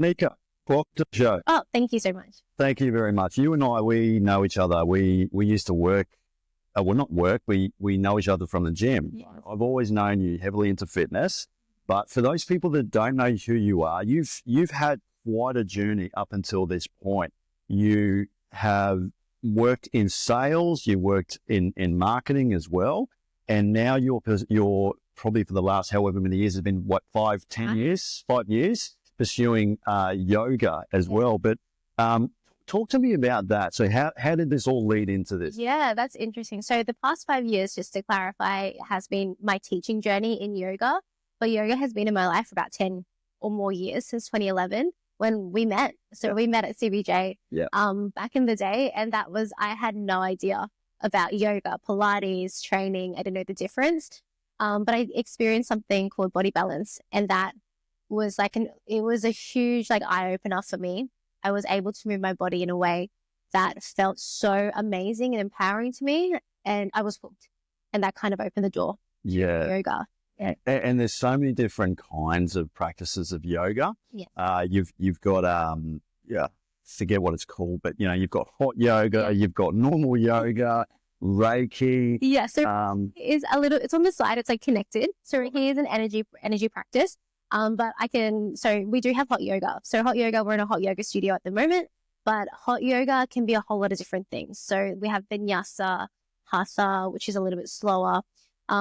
Nica, welcome to the show. Oh, thank you so much. Thank you very much. You and I, we know each other. We used to work, well, not work, we know each other from the gym. Yeah. I've always known you heavily into fitness, but for those people that don't know who you are, you've had quite a journey up until this point. You have worked in sales, you worked in marketing as well, and now you're probably for the last however many years, it's been what, 5 years pursuing yoga as well. But talk to me about that. So how did this all lead into this? Yeah, that's interesting. So the past 5 years, just to clarify, has been my teaching journey in yoga. But yoga has been in my life for about 10 or more years, since 2011 when we met. So we met at CBJ back in the day. And that was, I had no idea about yoga, Pilates, training. I didn't know the difference. But I experienced something called body balance. And that was it was a huge eye opener for me. I was able to move my body in a way that felt so amazing and empowering to me. And I was hooked. And that kind of opened the door to yoga. Yeah. And there's so many different kinds of practices of yoga. Yeah. You've got, forget what it's called, but you've got hot yoga, you've got normal yoga, Reiki. Yeah. So it's on the side. It's connected. So Reiki is an energy practice. But we do have hot yoga. So hot yoga, we're in a hot yoga studio at the moment, but hot yoga can be a whole lot of different things. So we have vinyasa, hatha, which is a little bit slower.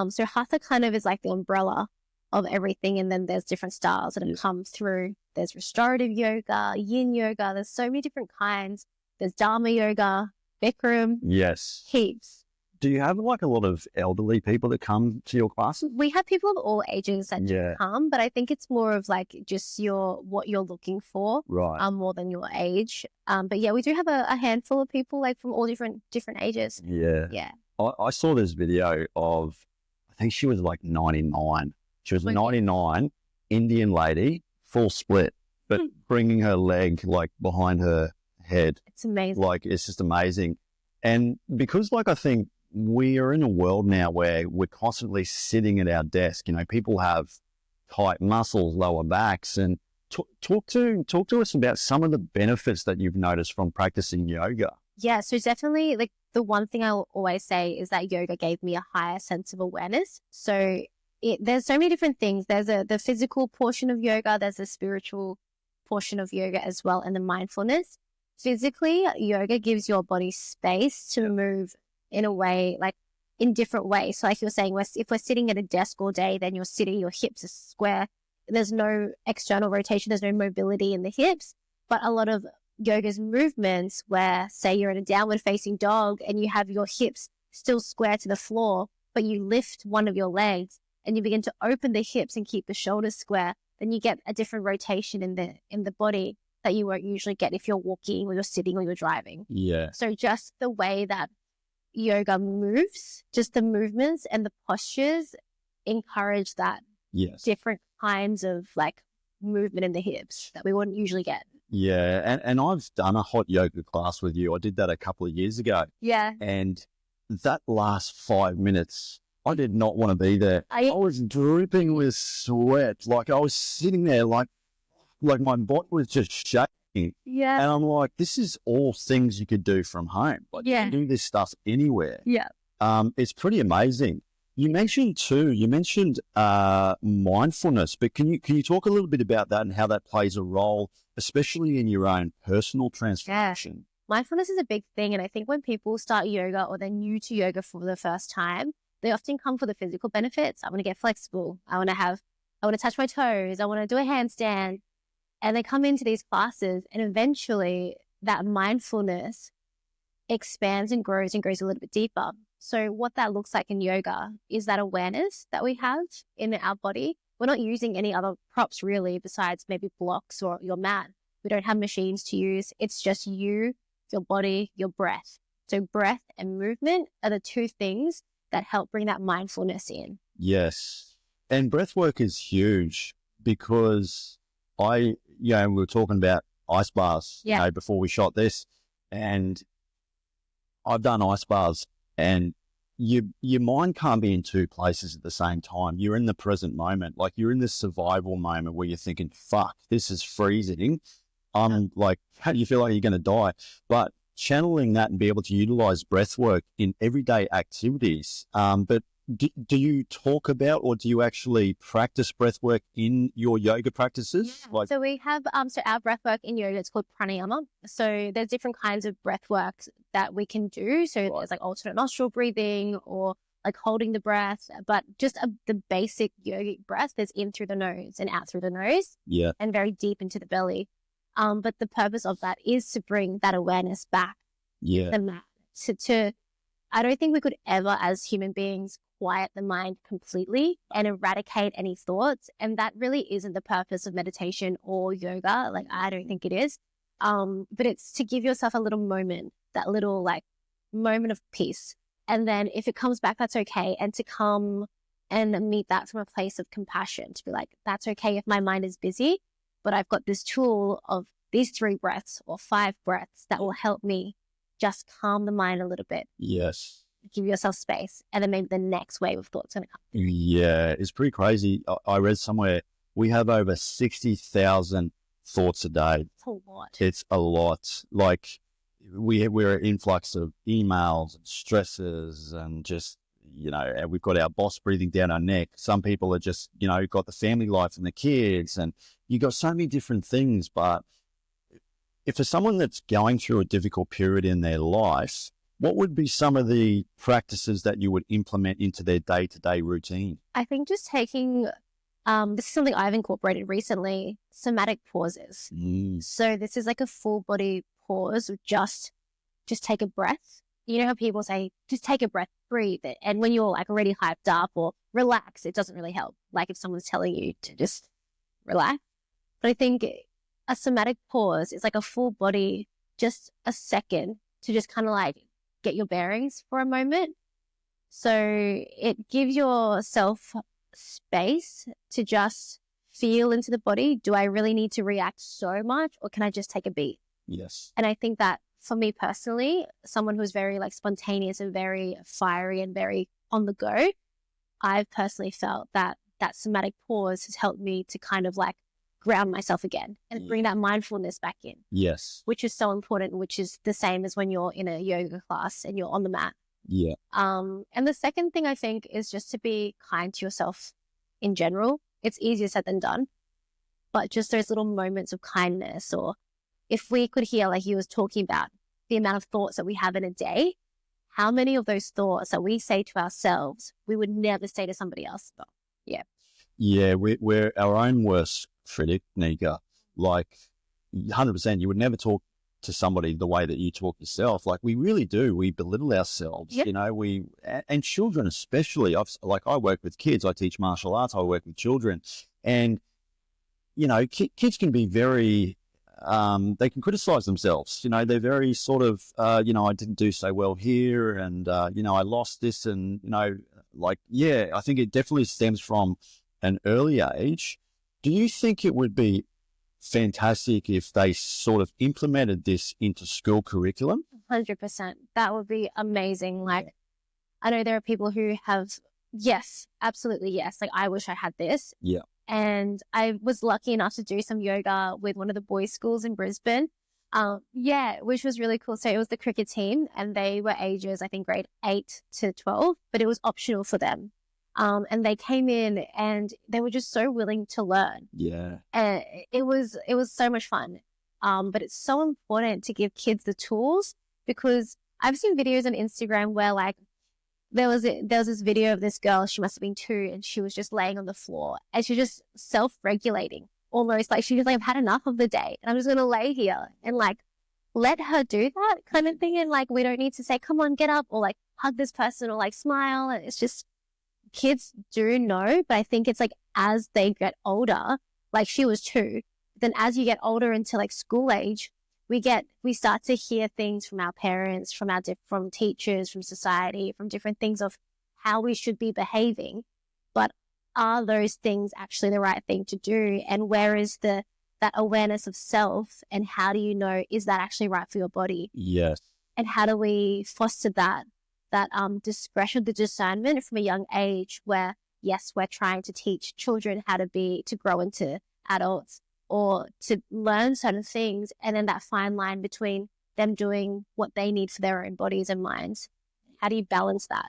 So hatha kind of is like the umbrella of everything. And then there's different styles that have come through. There's restorative yoga, yin yoga. There's so many different kinds. There's dharma yoga, Bikram. Yes. Heaps. Do you have a lot of elderly people that come to your classes? We have people of all ages that come, but I think it's more of just what you're looking for, right? More than your age. But yeah, we do have a handful of people from all different ages. Yeah. Yeah. I saw this video of, I think she was 99. She was 99, Indian lady, full split, but bringing her leg behind her head. It's amazing. It's just amazing. And because I think we are in a world now where we're constantly sitting at our desk. People have tight muscles, lower backs, and talk to us about some of the benefits that you've noticed from practicing yoga. Yeah, so definitely the one thing I will always say is that yoga gave me a higher sense of awareness. So there's so many different things. There's the physical portion of yoga, there's a spiritual portion of yoga as well, and the mindfulness. Physically, yoga gives your body space to move in a way, in different ways. So you're saying, if we're sitting at a desk all day, then your hips are square. There's no external rotation. There's no mobility in the hips. But a lot of yoga's movements where, say you're in a downward facing dog and you have your hips still square to the floor, but you lift one of your legs and you begin to open the hips and keep the shoulders square, then you get a different rotation in the body that you won't usually get if you're walking or you're sitting or you're driving. Yeah. So just the way that yoga moves, just the movements and the postures encourage that different kinds of movement in the hips that we wouldn't usually get. Yeah. And I've done a hot yoga class with you. I did that a couple of years ago. Yeah. And that last 5 minutes, I did not want to be there. I was dripping with sweat. I was sitting there like my body was just shaking. Yeah. And I'm this is all things you could do from home. You can do this stuff anywhere. Yeah. It's pretty amazing. You mentioned mindfulness, but can you talk a little bit about that and how that plays a role, especially in your own personal transformation? Yeah. Mindfulness is a big thing. And I think when people start yoga or they're new to yoga for the first time, they often come for the physical benefits. I want to get flexible. I want to touch my toes. I want to do a handstand. And they come into these classes and eventually that mindfulness expands and grows a little bit deeper. So what that looks like in yoga is that awareness that we have in our body. We're not using any other props really besides maybe blocks or your mat. We don't have machines to use. It's just you, your body, your breath. So breath and movement are the two things that help bring that mindfulness in. Yes. And breathwork is huge because we were talking about ice baths, before we shot this, and I've done ice baths, and your mind can't be in two places at the same time. You're in the present moment, like you're in this survival moment where you're thinking, "Fuck, this is freezing." I'm like, how do you feel like you're going to die? But channeling that and be able to utilize breath work in everyday activities. But do you talk about, or do you actually practice breath work in your yoga practices? Yeah. So we have, so our breath work in yoga, it's called pranayama. So there's different kinds of breath work that we can do. So there's like alternate nostril breathing or like holding the breath, but just the basic yogic breath is in through the nose and out through the nose. Yeah. And very deep into the belly. But the purpose of that is to bring that awareness back. Yeah. The mat. I don't think we could ever, as human beings, quiet the mind completely and eradicate any thoughts. And that really isn't the purpose of meditation or yoga. Like, I don't think it is. But it's to give yourself a little moment, that little like moment of peace. And then if it comes back, that's okay. And to come and meet that from a place of compassion, to be like, that's okay if my mind is busy, but I've got this tool of these 3 breaths or 5 breaths that will help me just calm the mind a little bit. Yes. Give yourself space. And then maybe the next wave of thoughts going to come. Yeah. It's pretty crazy. I read somewhere we have over 60,000 thoughts a day. It's a lot. It's a lot. Like we're an influx of emails and stresses and just, and we've got our boss breathing down our neck. Some people are just, got the family life and the kids, and you got so many different things. But if for someone that's going through a difficult period in their life, what would be some of the practices that you would implement into their day-to-day routine? I think just taking, this is something I've incorporated recently, somatic pauses. So this is like a full body pause of just take a breath. You know how people say, just take a breath, breathe it. And when you're like already hyped up or relax, it doesn't really help. Like if someone's telling you to just relax. But I think a somatic pause is like a full body, just a second to just kind of like get your bearings for a moment. So it gives yourself space to just feel into the body. Do I really need to react so much, or can I just take a beat? Yes. And I think that for me personally, someone who's very like spontaneous and very fiery and very on the go, I've personally felt that somatic pause has helped me to kind of like ground myself again and bring that mindfulness back in. Yes. Which is so important, which is the same as when you're in a yoga class and you're on the mat. Yeah. And the second thing I think is just to be kind to yourself in general. It's easier said than done, but just those little moments of kindness, or if we could hear, like you was talking about, the amount of thoughts that we have in a day, how many of those thoughts that we say to ourselves, we would never say to somebody else? Yeah. Yeah, we're our own worst critic, Nica. Like 100%, you would never talk to somebody the way that you talk yourself. Like we really do. We belittle ourselves, Yep. And children especially. I work with kids. I teach martial arts. I work with children, and kids can be very. They can criticize themselves. They're very sort of, I didn't do so well here, and I lost this, and I think it definitely stems from an early age. Do you think it would be fantastic if they sort of implemented this into school curriculum? 100%. That would be amazing. Like, I know there are people who have, yes, absolutely yes. Like, I wish I had this. Yeah. And I was lucky enough to do some yoga with one of the boys' schools in Brisbane. Which was really cool. So it was the cricket team, and they were ages, I think, grade 8 to 12, but it was optional for them. And they came in and they were just so willing to learn. Yeah. And it was so much fun. But it's so important to give kids the tools, because I've seen videos on Instagram where like there was this video of this girl, she must have been 2, and she was just laying on the floor and she was just self-regulating, almost like she was like, I've had enough of the day and I'm just going to lay here and like let her do that kind of thing. And like, we don't need to say, come on, get up, or like hug this person, or like smile. And it's just, kids do know, but I think it's like as they get older, like she was 2, then as you get older into like school age, we start to hear things from our parents, from teachers, from society, from different things of how we should be behaving. But are those things actually the right thing to do? And where is that awareness of self? And how do you know, is that actually right for your body? Yes. And how do we foster that that discretion, the discernment from a young age where, yes, we're trying to teach children how to grow into adults or to learn certain things. And then that fine line between them doing what they need for their own bodies and minds. How do you balance that?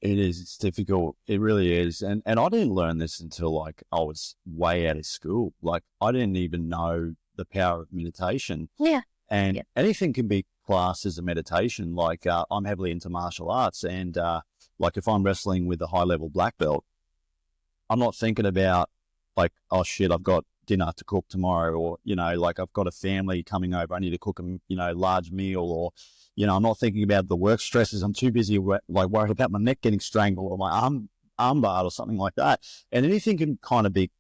It is. It's difficult. It really is. And I didn't learn this until like I was way out of school. Like I didn't even know the power of meditation. Yeah. And anything can be classed as a meditation. Like I'm heavily into martial arts, and like if I'm wrestling with a high level black belt, I'm not thinking about like, oh shit, I've got dinner to cook tomorrow, or like I've got a family coming over, I need to cook a large meal, or I'm not thinking about the work stresses. I'm too busy like worried about my neck getting strangled or my arm barred or something like that. And anything can kind of be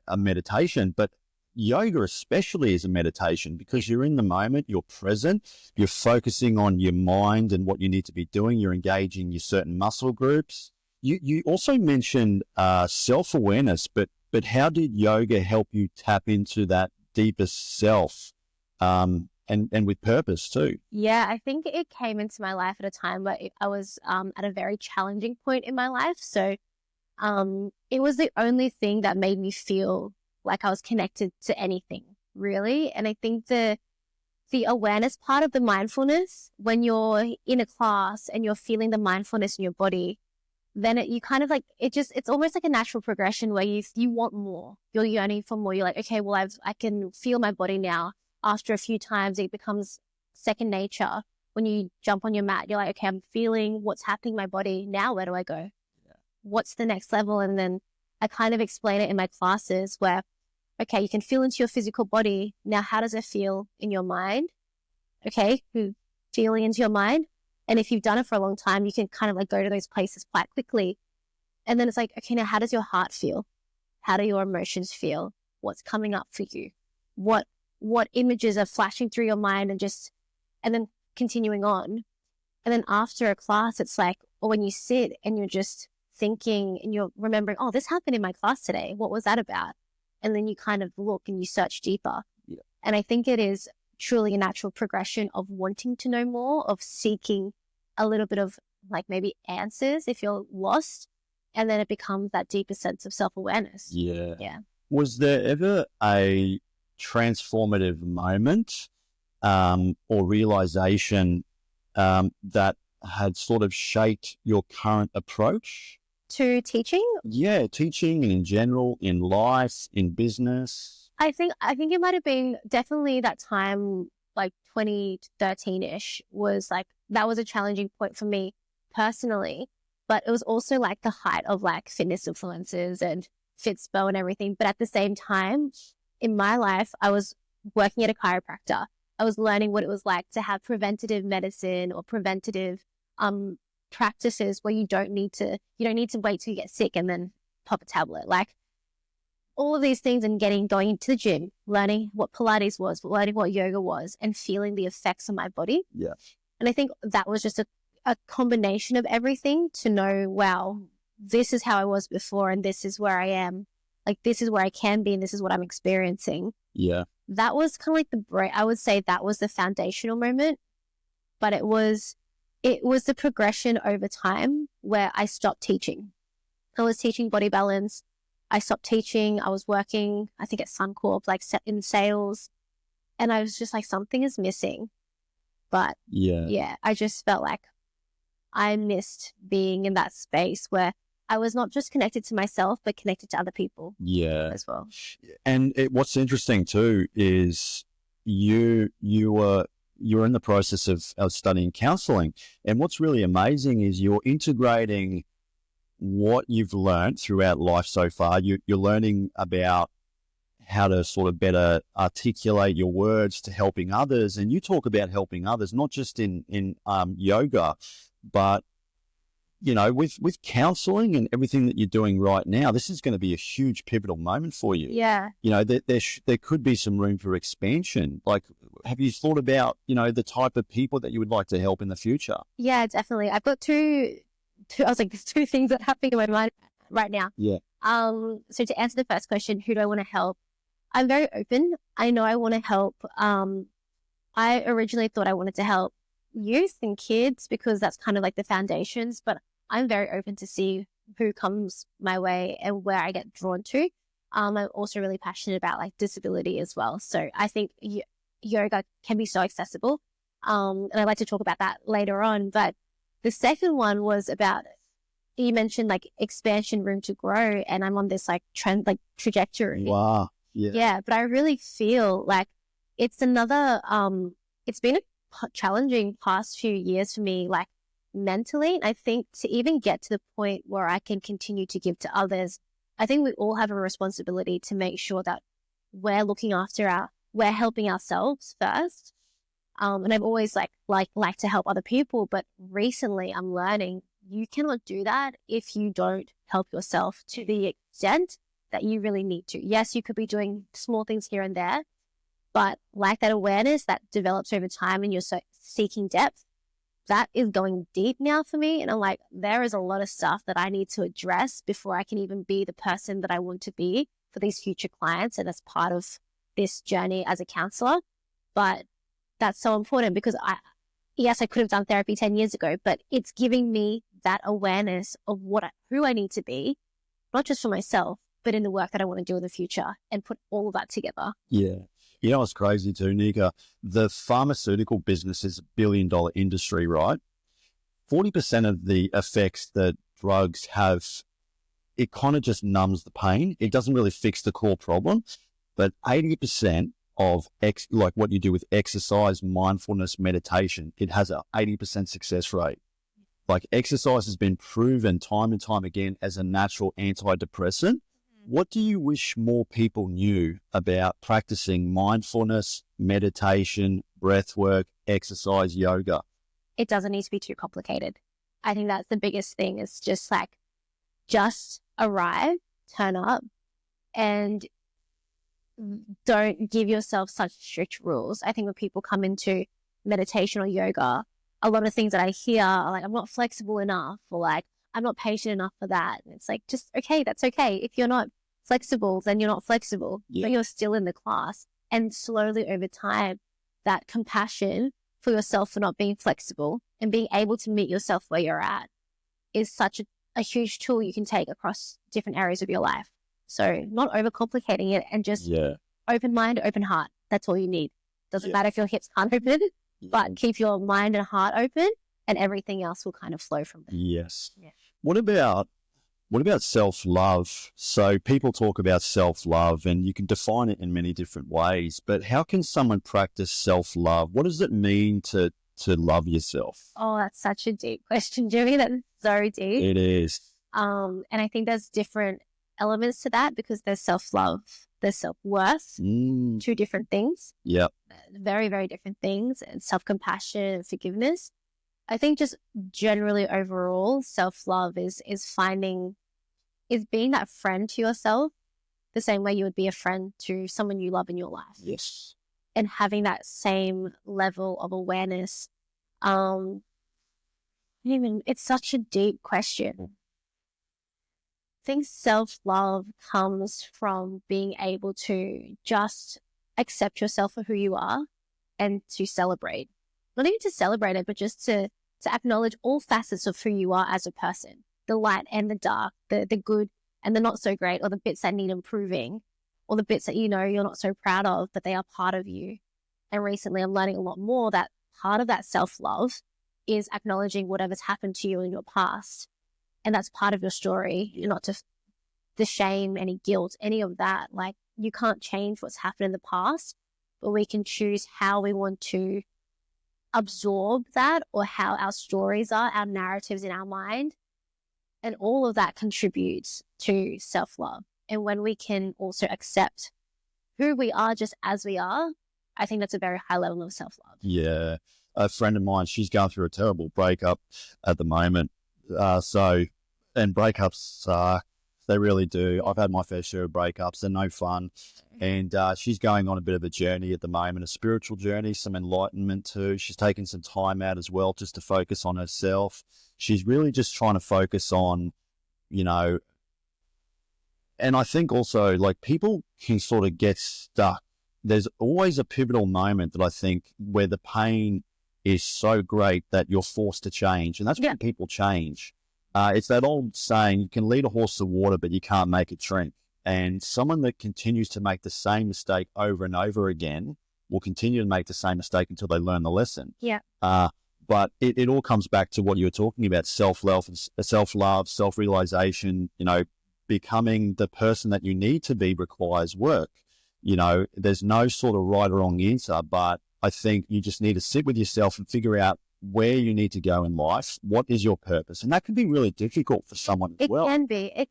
a meditation, but yoga especially is a meditation because you're in the moment, you're present, you're focusing on your mind and what you need to be doing, you're engaging your certain muscle groups. You also mentioned self-awareness, but how did yoga help you tap into that deepest self, and with purpose too? Yeah, I think it came into my life at a time where I was at a very challenging point in my life. So it was the only thing that made me feel like I was connected to anything, really. And I think the awareness part of the mindfulness, when you're in a class and you're feeling the mindfulness in your body, then you kind of like, it's almost like a natural progression where you want more. You're yearning for more. You're like, okay, well, I can feel my body now. After a few times, it becomes second nature. When you jump on your mat, you're like, okay, I'm feeling what's happening in my body. Now, where do I go? Yeah. What's the next level? And then I kind of explain it in my classes where, okay, you can feel into your physical body. Now, how does it feel in your mind? Okay, feeling into your mind. And if you've done it for a long time, you can kind of like go to those places quite quickly. And then it's like, okay, now how does your heart feel? How do your emotions feel? What's coming up for you? What images are flashing through your mind, and then continuing on. And then after a class, it's like, or when you sit and you're just thinking and you're remembering, oh, this happened in my class today. What was that about? And then you kind of look and you search deeper. Yeah. And I think it is truly a natural progression of wanting to know more, of seeking a little bit of like maybe answers if you're lost. And then it becomes that deeper sense of self-awareness. Yeah. Yeah. Was there ever a transformative moment or realization that had sort of shaped your current approach to teaching? Yeah, teaching and in general, in life, in business. I think it might have been definitely that time, like 2013-ish, was like, that was a challenging point for me personally, but it was also like the height of like fitness influencers and Fitspo and everything. But at the same time, in my life, I was working at a chiropractor. I was learning what it was like to have preventative medicine or preventative practices where you don't need to wait till you get sick and then pop a tablet. Like all of these things, and going to the gym, learning what Pilates was, learning what yoga was, and feeling the effects on my body. Yeah. And I think that was just a combination of everything to know, wow, this is how I was before and this is where I am. Like this is where I can be and this is what I'm experiencing. Yeah. That was kind of like I would say that was the foundational moment, but it was the progression over time where I stopped teaching. I was teaching body balance. I stopped teaching. I was working, I think at Suncorp, like in sales. And I was just like, something is missing. But yeah, I just felt like I missed being in that space where I was not just connected to myself, but connected to other people. Yeah. As well. And what's interesting too is you were in the process of studying counselling. And what's really amazing is you're integrating what you've learned throughout life so far. You're learning about how to sort of better articulate your words to helping others. And you talk about helping others, not just in yoga, but with counseling and everything that you're doing right now, this is going to be a huge pivotal moment for you. Yeah. There could be some room for expansion. Like, have you thought about, the type of people that you would like to help in the future? Yeah, definitely. I've got two, I was like, there's two things that are happening in my mind right now. Yeah. So to answer the first question, who do I want to help? I'm very open. I know I want to help. I originally thought I wanted to help youth and kids because that's kind of like the foundations, but I'm very open to see who comes my way and where I get drawn to. I'm also really passionate about like disability as well. So I think yoga can be so accessible. And I'd like to talk about that later on. But the second one was about, you mentioned like expansion, room to grow. And I'm on this like trend, like trajectory. Wow. Yeah. Yeah. But I really feel like it's another, it's been a challenging past few years for me, like mentally. I think to even get to the point where I can continue to give to others, I think we all have a responsibility to make sure that we're looking after we're helping ourselves first. And I've always like to help other people, but recently I'm learning you cannot do that if you don't help yourself to the extent that you really need to. Yes, you could be doing small things here and there, but like that awareness that develops over time and you're seeking depth, that is going deep now for me. And I'm like, there is a lot of stuff that I need to address before I can even be the person that I want to be for these future clients. And that's part of this journey as a counselor. But that's so important because yes, I could have done therapy 10 years ago, but it's giving me that awareness of who I need to be, not just for myself, but in the work that I want to do in the future and put all of that together. Yeah. You know what's crazy too, Nica? The pharmaceutical business is $1 billion industry, right? 40% of the effects that drugs have, it kind of just numbs the pain. It doesn't really fix the core problem. But 80% of like what you do with exercise, mindfulness, meditation, it has a 80% success rate. Like exercise has been proven time and time again as a natural antidepressant. What do you wish more people knew about practicing mindfulness, meditation, breathwork, exercise, yoga? It doesn't need to be too complicated. I think that's the biggest thing is just arrive, turn up, and don't give yourself such strict rules. I think when people come into meditation or yoga, a lot of things that I hear are like, I'm not flexible enough, or like, I'm not patient enough for that. And it's like, just, okay, that's okay. If you're not flexible, then you're not flexible, but you're still in the class. And slowly over time, that compassion for yourself for not being flexible and being able to meet yourself where you're at is such a huge tool you can take across different areas of your life. So not overcomplicating it and just open mind, open heart. That's all you need. Doesn't matter if your hips can't open, but keep your mind and heart open and everything else will kind of flow from there. Yes. Yeah. What about self-love? So people talk about self-love and you can define it in many different ways, but how can someone practice self-love? What does it mean to love yourself? Oh, that's such a deep question, Jimmy. That's so deep. It is. And I think there's different elements to that because there's self-love, there's self-worth, two different things. Yep. Very, very different things, and self-compassion and forgiveness. I think just generally overall, self-love is being that friend to yourself the same way you would be a friend to someone you love in your life. Yes. And having that same level of awareness. It's such a deep question. I think self-love comes from being able to just accept yourself for who you are and to celebrate. Not even to celebrate it, but just to acknowledge all facets of who you are as a person. The light and the dark, the good and the not so great, or the bits that need improving, or the bits that you're not so proud of, but they are part of you. And recently I'm learning a lot more that part of that self-love is acknowledging whatever's happened to you in your past. And that's part of your story, not to the shame, any guilt, any of that. Like, you can't change what's happened in the past, but we can choose how we want to absorb that or how our stories are, our narratives in our mind. And all of that contributes to self-love. And when we can also accept who we are just as we are, I think that's a very high level of self-love. Yeah. A friend of mine, she's going through a terrible breakup at the moment. And breakups, they really do. I've had my fair share of breakups. They're no fun. And she's going on a bit of a journey at the moment, a spiritual journey, some enlightenment too. She's taken some time out as well just to focus on herself. She's really just trying to focus on, and I think also like people can sort of get stuck. There's always a pivotal moment that I think where the pain is so great that you're forced to change. And that's when people change. It's that old saying, you can lead a horse to water, but you can't make it drink. And someone that continues to make the same mistake over and over again will continue to make the same mistake until they learn the lesson. Yeah. But it all comes back to what you were talking about, self-love, self-realization, becoming the person that you need to be requires work. There's no sort of right or wrong answer, but I think you just need to sit with yourself and figure out where you need to go in life. What is your purpose? And that can be really difficult for someone as well. It can be.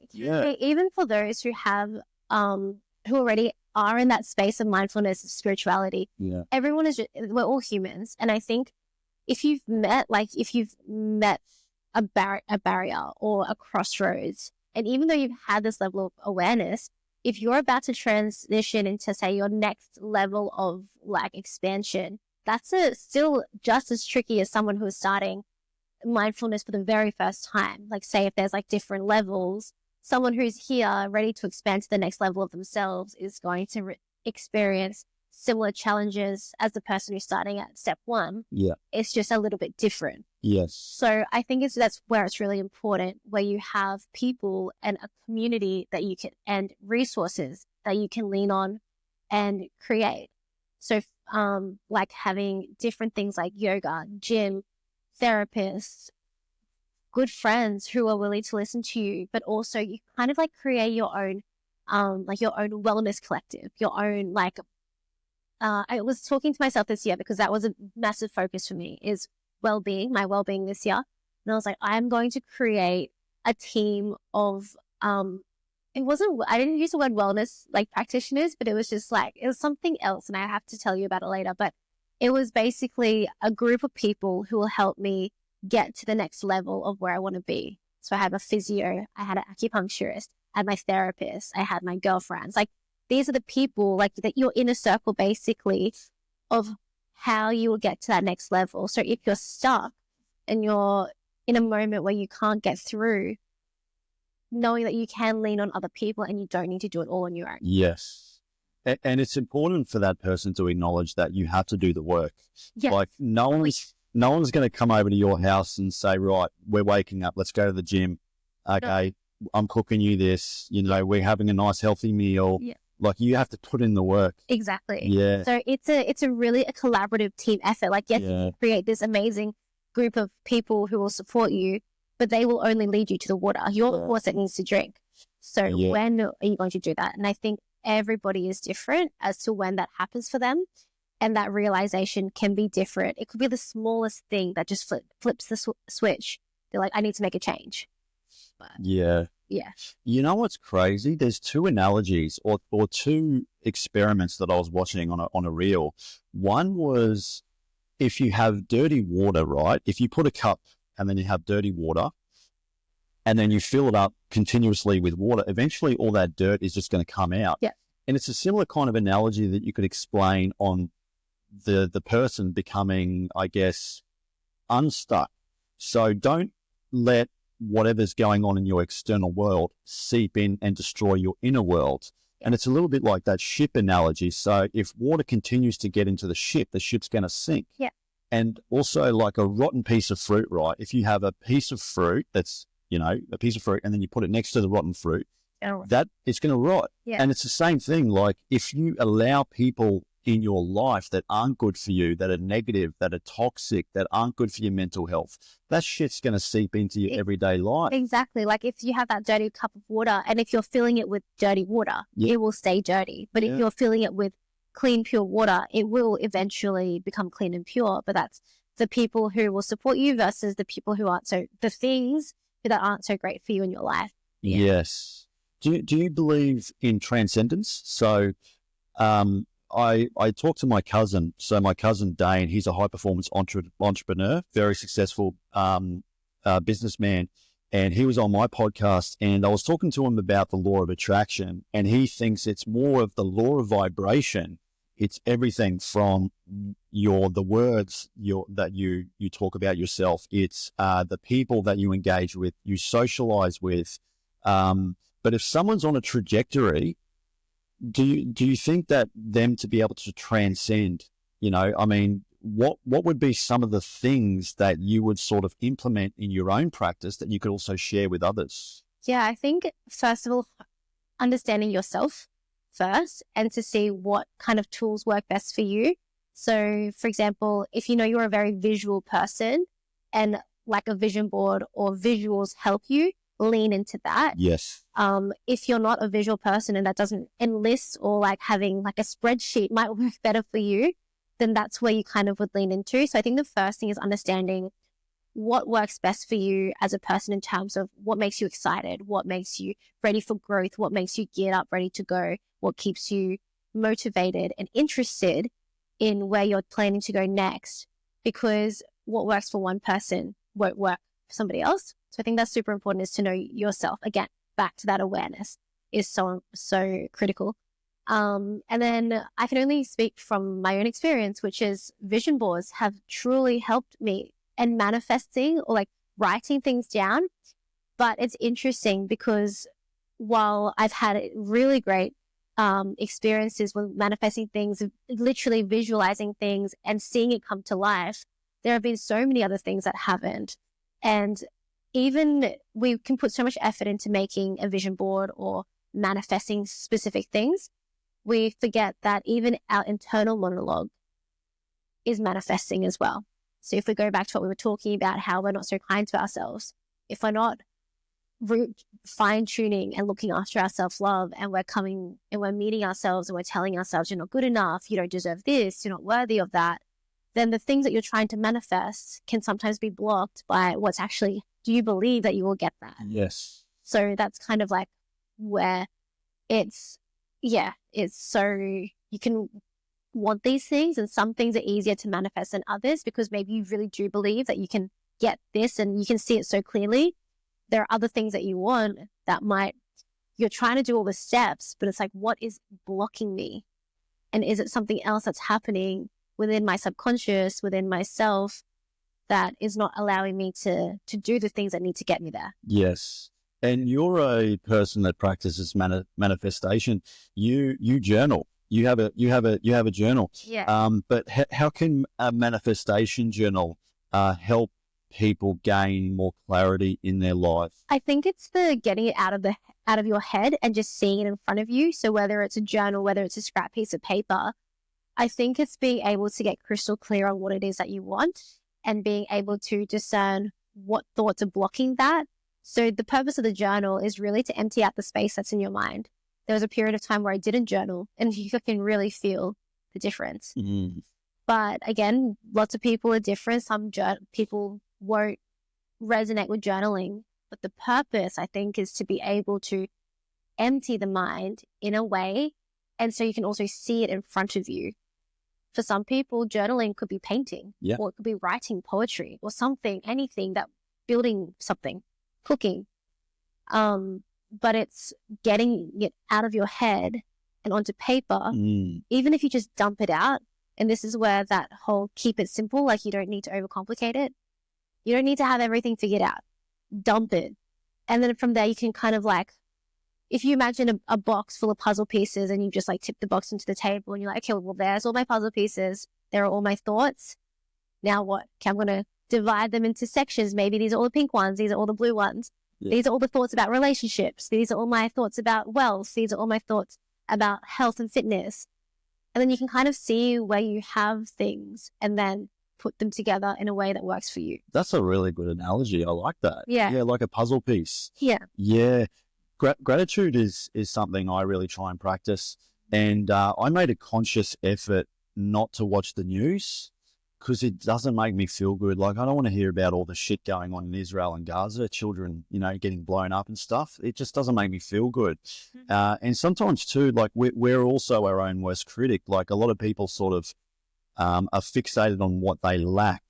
Even for those who have, who already are in that space of mindfulness, of spirituality. Yeah. Everyone we're all humans. And I think if you've met a barrier or a crossroads, and even though you've had this level of awareness, if you're about to transition into, say, your next level of expansion, that's still just as tricky as someone who's starting mindfulness for the very first time. Say if there's different levels, someone who's here ready to expand to the next level of themselves is going to experience similar challenges as the person who's starting at step one. Yeah. It's just a little bit different. Yes. So I think that's where it's really important, where you have people and a community that you can, and resources that you can lean on and create. So having different things like yoga, gym, therapists, good friends who are willing to listen to you, but also you kind of create your own, your own wellness collective, your own, I was talking to myself this year because that was a massive focus for me, is my well-being this year. And I was I'm going to create a team of, I didn't use the word wellness, practitioners, but it was just it was something else. And I have to tell you about it later, but it was basically a group of people who will help me get to the next level of where I want to be. So I have a physio, I had an acupuncturist, I had my therapist, I had my girlfriends. These are the people that your inner circle basically of how you will get to that next level. So if you're stuck and you're in a moment where you can't get through, knowing that you can lean on other people and you don't need to do it all on your own. Yes. And it's important for that person to acknowledge that you have to do the work. Yes. No one's going to come over to your house and say, right, we're waking up, let's go to the gym. Okay, no. I'm cooking you this, we're having a nice healthy meal. Yeah. You have to put in the work. Exactly. Yeah. So it's a really a collaborative team effort. You create this amazing group of people who will support you, but they will only lead you to the water. You're the horse that needs to drink. So when are you going to do that? And I think everybody is different as to when that happens for them. And that realization can be different. It could be the smallest thing that just flips the switch. They're I need to make a change. But, yeah. You know what's crazy? There's two analogies or two experiments that I was watching on a reel. One was, if you have dirty water, right? If you put a cup and then you have dirty water and then you fill it up continuously with water, eventually all that dirt is just going to come out. Yeah. And it's a similar kind of analogy that you could explain on the person becoming, I guess, unstuck. So don't let whatever's going on in your external world seep in and destroy your inner world. And it's a little bit like that ship analogy. So if water continues to get into the ship's going to sink. Yeah. And also like a rotten piece of fruit, right? If you have a piece of fruit that's, a piece of fruit and then you put it next to the rotten fruit, that it's going to rot. Yeah. And it's the same thing. If you allow people in your life that aren't good for you, that are negative, that are toxic, that aren't good for your mental health, that shit's going to seep into your everyday life. Exactly. If you have that dirty cup of water and if you're filling it with dirty water, it will stay dirty. But if you're filling it with clean, pure water, it will eventually become clean and pure. But that's the people who will support you versus the people who aren't the things that aren't so great for you in your life. Yeah. Yes. Do you believe in transcendence? So, I talked to my cousin. So my cousin Dane, he's a high performance entrepreneur, very successful businessman, and he was on my podcast. And I was talking to him about the law of attraction, and he thinks it's more of the law of vibration. It's everything from the words that you talk about yourself. It's the people that you engage with, you socialize with. But if someone's on a trajectory, do you think that them to be able to transcend, what would be some of the things that you would sort of implement in your own practice that you could also share with others? Yeah, I think first of all, understanding yourself first and to see what kind of tools work best for you. So, for example, if you know you're a very visual person and like a vision board or visuals help you, lean into that. Yes. If you're not a visual person and that doesn't enlist, or like having like a spreadsheet might work better for you, then that's where you kind of would lean into. So I think the first thing is understanding what works best for you as a person in terms of what makes you excited, what makes you ready for growth, what makes you geared up, ready to go, what keeps you motivated and interested in where you're planning to go next. Because what works for one person won't work for somebody else. So I think that's super important, is to know yourself. Again, back to that awareness is so critical. And then I can only speak from my own experience, which is vision boards have truly helped me, and manifesting or like writing things down. But it's interesting because while I've had really great experiences with manifesting things, literally visualizing things and seeing it come to life, there have been so many other things that haven't. And even we can put so much effort into making a vision board or manifesting specific things, we forget that even our internal monologue is manifesting as well. So if we go back to what we were talking about, how we're not so kind to ourselves, if we're not fine-tuning and looking after our self-love, and we're meeting ourselves and we're telling ourselves, you're not good enough, you don't deserve this, you're not worthy of that, then the things that you're trying to manifest can sometimes be blocked by what's actually, do you believe that you will get that? Yes. So that's kind of like where it's so you can want these things, and some things are easier to manifest than others because maybe you really do believe that you can get this and you can see it so clearly. There are other things that you want that you're trying to do all the steps, but it's like, what is blocking me? And is it something else that's happening within my subconscious, within myself, that is not allowing me to do the things that need to get me there? Yes. And you're a person that practices manifestation. You journal. You have a journal. Yeah. But how can a manifestation journal help people gain more clarity in their life? I think it's the getting it out of your head and just seeing it in front of you. So whether it's a journal, whether it's a scrap piece of paper, I think it's being able to get crystal clear on what it is that you want and being able to discern what thoughts are blocking that. So the purpose of the journal is really to empty out the space that's in your mind. There was a period of time where I didn't journal, and you can really feel the difference. Mm. But again, lots of people are different. Some people won't resonate with journaling. But the purpose, I think, is to be able to empty the mind in a way, and so you can also see it in front of you. For some people, journaling could be painting, or it could be writing poetry or something, anything, that building something, cooking. But it's getting it out of your head and onto paper, even if you just dump it out. And this is where that whole keep it simple, like you don't need to overcomplicate it. You don't need to have everything figured out. Dump it. And then from there, you can kind of like, if you imagine a box full of puzzle pieces and you just like tip the box into the table and you're like, okay, well, there's all my puzzle pieces. There are all my thoughts. Now what? Okay, I'm going to divide them into sections. Maybe these are all the pink ones. These are all the blue ones. Yeah. These are all the thoughts about relationships. These are all my thoughts about wealth. These are all my thoughts about health and fitness. And then you can kind of see where you have things and then put them together in a way that works for you. That's a really good analogy. I like that. Yeah. Yeah, like a puzzle piece. Yeah. Yeah. Gratitude is something I really try and practice. And I made a conscious effort not to watch the news because it doesn't make me feel good. Like, I don't want to hear about all the shit going on in Israel and Gaza, children, getting blown up and stuff. It just doesn't make me feel good. And sometimes too, like we're also our own worst critic. Like a lot of people sort of are fixated on what they lack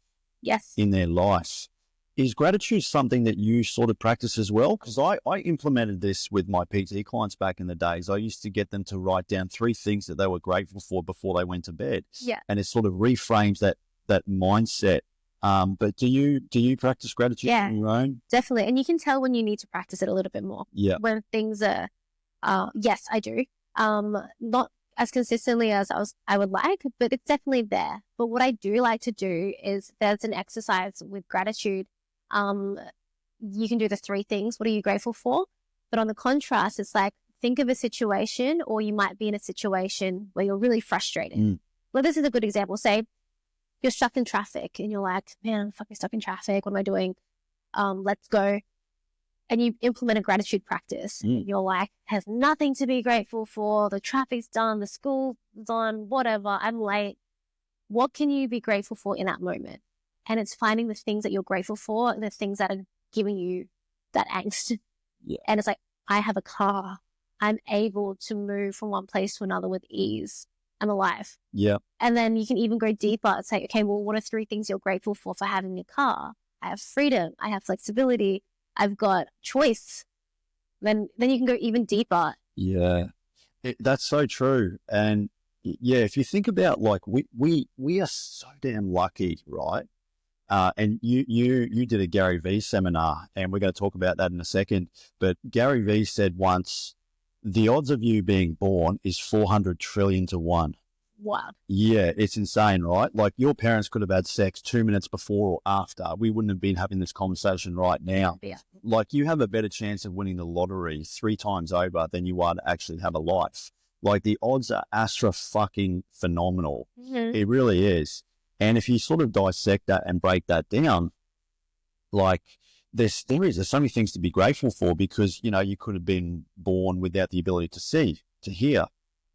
in their life. Is gratitude something that you sort of practice as well? Because I implemented this with my PT clients back in the days. I used to get them to write down 3 things that they were grateful for before they went to bed. Yeah. And it sort of reframes that mindset. But do you practice gratitude on your own? Definitely. And you can tell when you need to practice it a little bit more. Yeah. When things are, yes, I do. Not as consistently as I would like, but it's definitely there. But what I do like to do is there's an exercise with gratitude. You can do the 3 things. What are you grateful for? But on the contrast, it's like, think of a situation, or you might be in a situation where you're really frustrated. Well, this is a good example. Say you're stuck in traffic and you're like, man, I'm fucking stuck in traffic. What am I doing? Let's go. And you implement a gratitude practice. You're like, has nothing to be grateful for. The traffic's done. The school's done. Whatever. I'm late. What can you be grateful for in that moment? And it's finding the things that you're grateful for and the things that are giving you that angst. Yeah. And it's like, I have a car. I'm able to move from one place to another with ease. I'm alive. Yeah. And then you can even go deeper and say, okay, well, what are 3 things you're grateful for having a car? I have freedom. I have flexibility. I've got choice. Then you can go even deeper. Yeah. That's so true. And yeah, if you think about, like, we are so damn lucky, right? And you did a Gary Vee seminar, and we're going to talk about that in a second. But Gary Vee said once, the odds of you being born is 400 trillion to 1. Wow. Yeah, it's insane, right? Like, your parents could have had sex 2 minutes before or after. We wouldn't have been having this conversation right now. Yeah. Like, you have a better chance of winning the lottery 3 times over than you are to actually have a life. Like, the odds are fucking phenomenal. It really is. And if you sort of dissect that and break that down, like, there's so many things to be grateful for, because, you could have been born without the ability to see, to hear.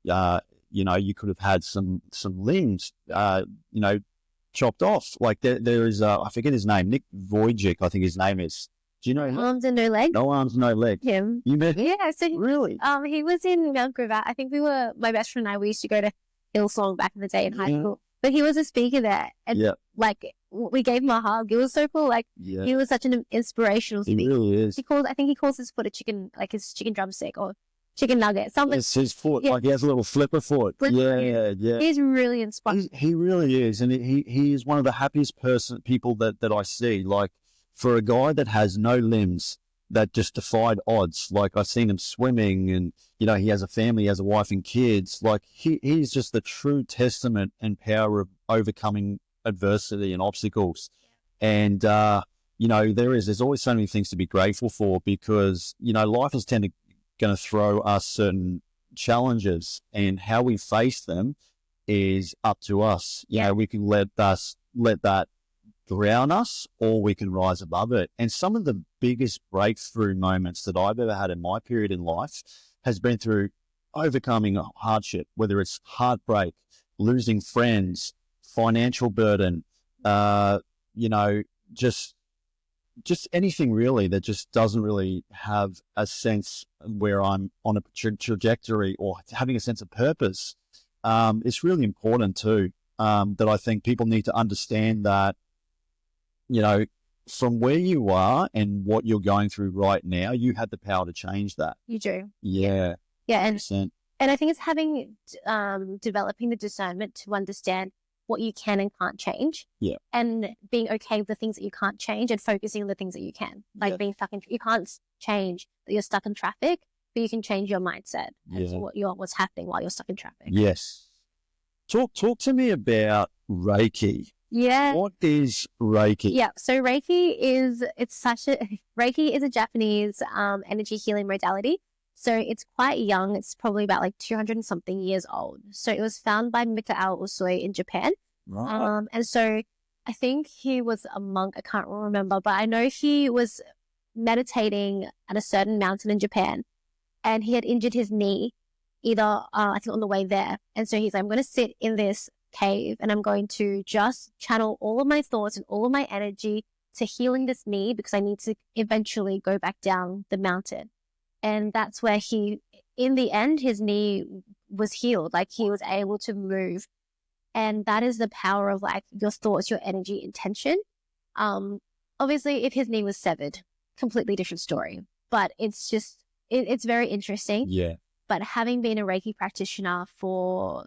You could have had some limbs, chopped off. Like, there is, I forget his name, Nick Vujicic, I think his name is. Do you know him? Arms and no legs. No arms, no legs. Him. You met him? Yeah. So Really? he was in Mount Gravatt. I think my best friend and I, we used to go to Hillsong back in the day in high school. But he was a speaker there. And like, we gave him a hug. It was so cool. Like, he was such an inspirational speaker. He really is. I think he calls his foot a chicken, like his chicken drumstick or chicken nugget. Something. It's his foot. Yeah. Like, he has a little flipper foot. Yeah. He's really inspiring. He really is. And he is one of the happiest people that I see. Like, for a guy that has no limbs, that just defied odds. Like, I've seen him swimming, and, he has a family, he has a wife and kids. Like, he's just the true testament and power of overcoming adversity and obstacles. And, there's always so many things to be grateful for, because, life is going to throw us certain challenges, and how we face them is up to us. We can let that drown us, or we can rise above it. And some of the biggest breakthrough moments that I've ever had in my period in life has been through overcoming hardship, whether it's heartbreak, losing friends, financial burden, just anything really that just doesn't really have a sense where I'm on a trajectory or having a sense of purpose. It's really important too, that I think people need to understand that, from where you are and what you're going through right now, you have the power to change that. You do. Yeah. Yeah. And I think it's developing the discernment to understand what you can and can't change. Yeah. And being okay with the things that you can't change and focusing on the things that you can. Like being stuck you can't change that you're stuck in traffic, but you can change your mindset as to what's happening while you're stuck in traffic. Yes. Talk to me about Reiki. Yeah. What is Reiki? Yeah. So Reiki is a Japanese energy healing modality. So it's quite young. It's probably about like 200 and something years old. So it was founded by Mikao Usui in Japan. Right. And so I think he was a monk. I can't remember, but I know he was meditating at a certain mountain in Japan, and he had injured his knee I think on the way there. And so he's like, I'm going to sit in this cave and I'm going to just channel all of my thoughts and all of my energy to healing this knee, because I need to eventually go back down the mountain. And that's where in the end, his knee was healed. Like, he was able to move. And that is the power of like your thoughts, your energy, intention. Obviously, if his knee was severed, completely different story. But it's just, it's very interesting. Yeah. But having been a Reiki practitioner for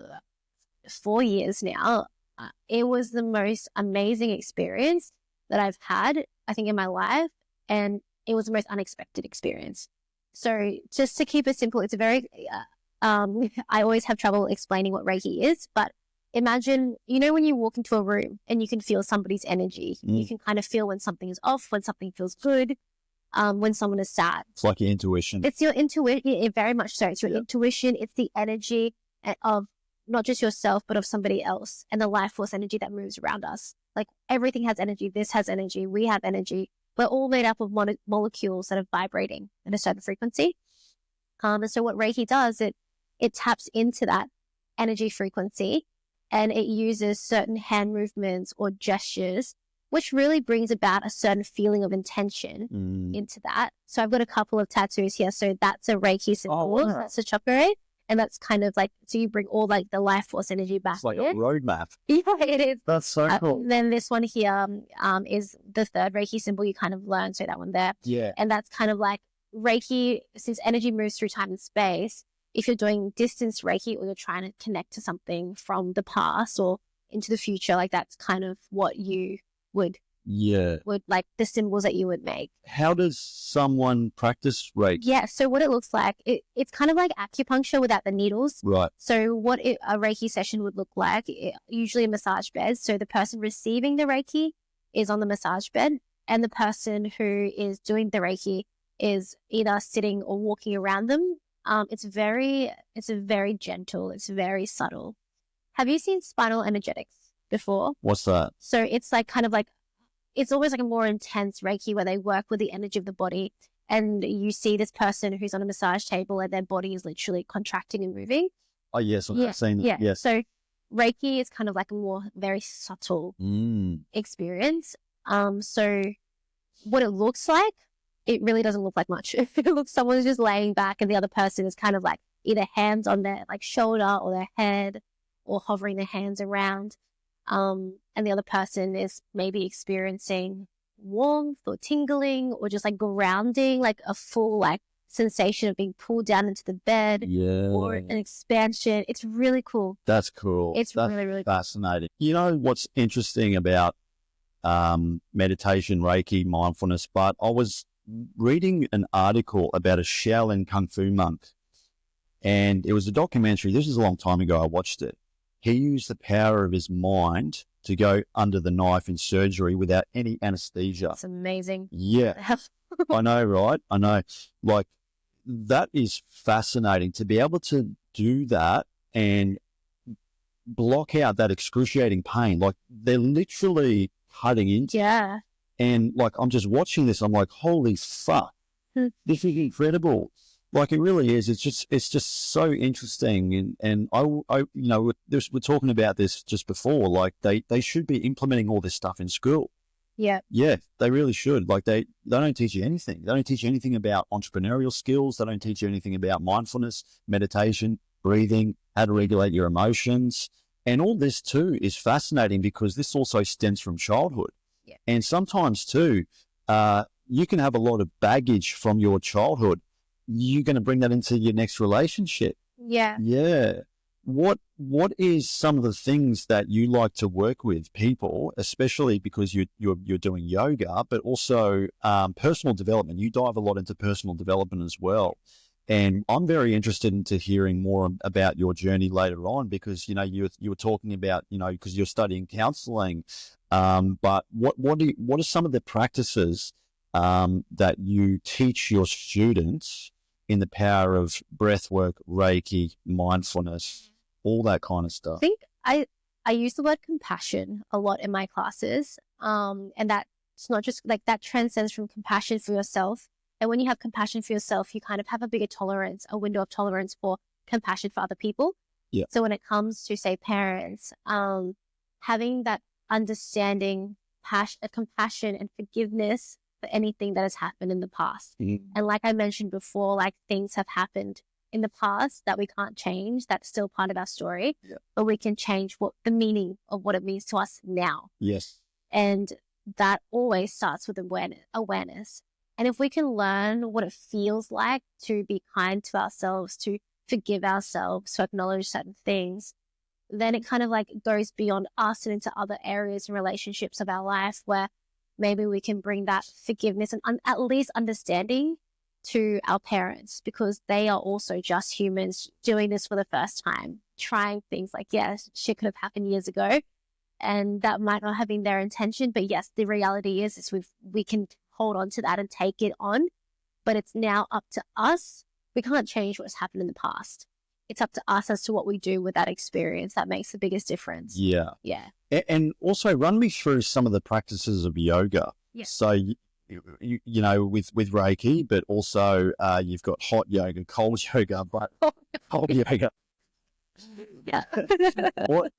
4 years now, it was the most amazing experience that I've had, I think, in my life. And it was the most unexpected experience. So just to keep it simple, it's a very I always have trouble explaining what Reiki is, but imagine, when you walk into a room and you can feel somebody's energy, you can kind of feel when something is off, when something feels good, when someone is sad. It's like your intuition. It's your intuition. It very much so. It's your intuition. It's the energy of not just yourself, but of somebody else, and the life force energy that moves around us. Like everything has energy. This has energy. We have energy. We're all made up of molecules that are vibrating at a certain frequency. And so what Reiki does, it taps into that energy frequency, and it uses certain hand movements or gestures, which really brings about a certain feeling of intention into that. So I've got a couple of tattoos here. So that's a Reiki symbol. Oh, wow. That's a chakra. And that's kind of like, so you bring all like the life force energy back. It's like in. a roadmap. Yeah, it is. That's so cool. Then this one here is the third Reiki symbol you kind of learn. So that one there. Yeah. And that's kind of like Reiki, since energy moves through time and space, if you're doing distance Reiki or you're trying to connect to something from the past or into the future, like that's kind of what you would like the symbols that you would make. How does someone practice Reiki? Yeah, so what it looks like, it's kind of like acupuncture without the needles. Right. So what a Reiki session would look like, usually a massage bed. So the person receiving the Reiki is on the massage bed, and the person who is doing the Reiki is either sitting or walking around them. It's very gentle. It's very subtle. Have you seen spinal energetics before? What's that? So it's like kind of like, it's always like a more intense Reiki where they work with the energy of the body, and you see this person who's on a massage table and their body is literally contracting and moving. Oh, yes. I've seen that. Yeah. Yes. So Reiki is kind of like a more very subtle experience. So what it looks like, it really doesn't look like much. It looks, someone's just laying back and the other person is kind of like either hands on their like shoulder or their head or hovering their hands around. And the other person is maybe experiencing warmth or tingling or just like grounding, like a full like sensation of being pulled down into the bed or an expansion. It's really cool. That's cool. That's really fascinating. You know what's interesting about meditation, Reiki, mindfulness, but I was reading an article about a Shaolin Kung Fu monk, and it was a documentary. This is a long time ago. I watched it. He used the power of his mind to go under the knife in surgery without any anesthesia. It's amazing. Yeah. I know, right? I know. Like, that is fascinating to be able to do that and block out that excruciating pain. Like, they're literally cutting into Yeah. And like, I'm just watching this. I'm like, holy fuck, this is incredible. Like, it really is. It's just so interesting. And I we're talking about this just before, like they should be implementing all this stuff in school. Yeah. Yeah, they really should. Like they don't teach you anything. They don't teach you anything about entrepreneurial skills. They don't teach you anything about mindfulness, meditation, breathing, how to regulate your emotions. And all this too is fascinating because this also stems from childhood. Yeah. And sometimes too, you can have a lot of baggage from your childhood. You're going to bring that into your next relationship. Yeah. Yeah. What is some of the things that you like to work with people, especially because you're doing yoga, but also personal development? You dive a lot into personal development as well. And I'm very interested into hearing more about your journey later on because, you were talking about, because you're studying counselling. But what are some of the practices that you teach your students in the power of breathwork, Reiki, mindfulness, all that kind of stuff? I think I use the word compassion a lot in my classes. And that's not just like that transcends from compassion for yourself. And when you have compassion for yourself, you kind of have a bigger tolerance, a window of tolerance for compassion for other people. Yeah. So when it comes to, say, parents, having that understanding, compassion and forgiveness for anything that has happened in the past. Mm-hmm. And like I mentioned before, like things have happened in the past that we can't change. That's still part of our story. Yeah. But we can change what the meaning of what it means to us now. Yes. And that always starts with awareness. And if we can learn what it feels like to be kind to ourselves, to forgive ourselves, to acknowledge certain things, then it kind of like goes beyond us and into other areas and relationships of our life where maybe we can bring that forgiveness and at least understanding to our parents, because they are also just humans doing this for the first time, trying things like, yes, shit could have happened years ago and that might not have been their intention. But yes, the reality is we can hold on to that and take it on, but it's now up to us. We can't change what's happened in the past. It's up to us as to what we do with that experience. That makes the biggest difference. Yeah. Yeah. And also run me through some of the practices of yoga. Yeah. So, you know, with Reiki, but also you've got hot yoga, cold yoga, but cold yoga. Yeah. What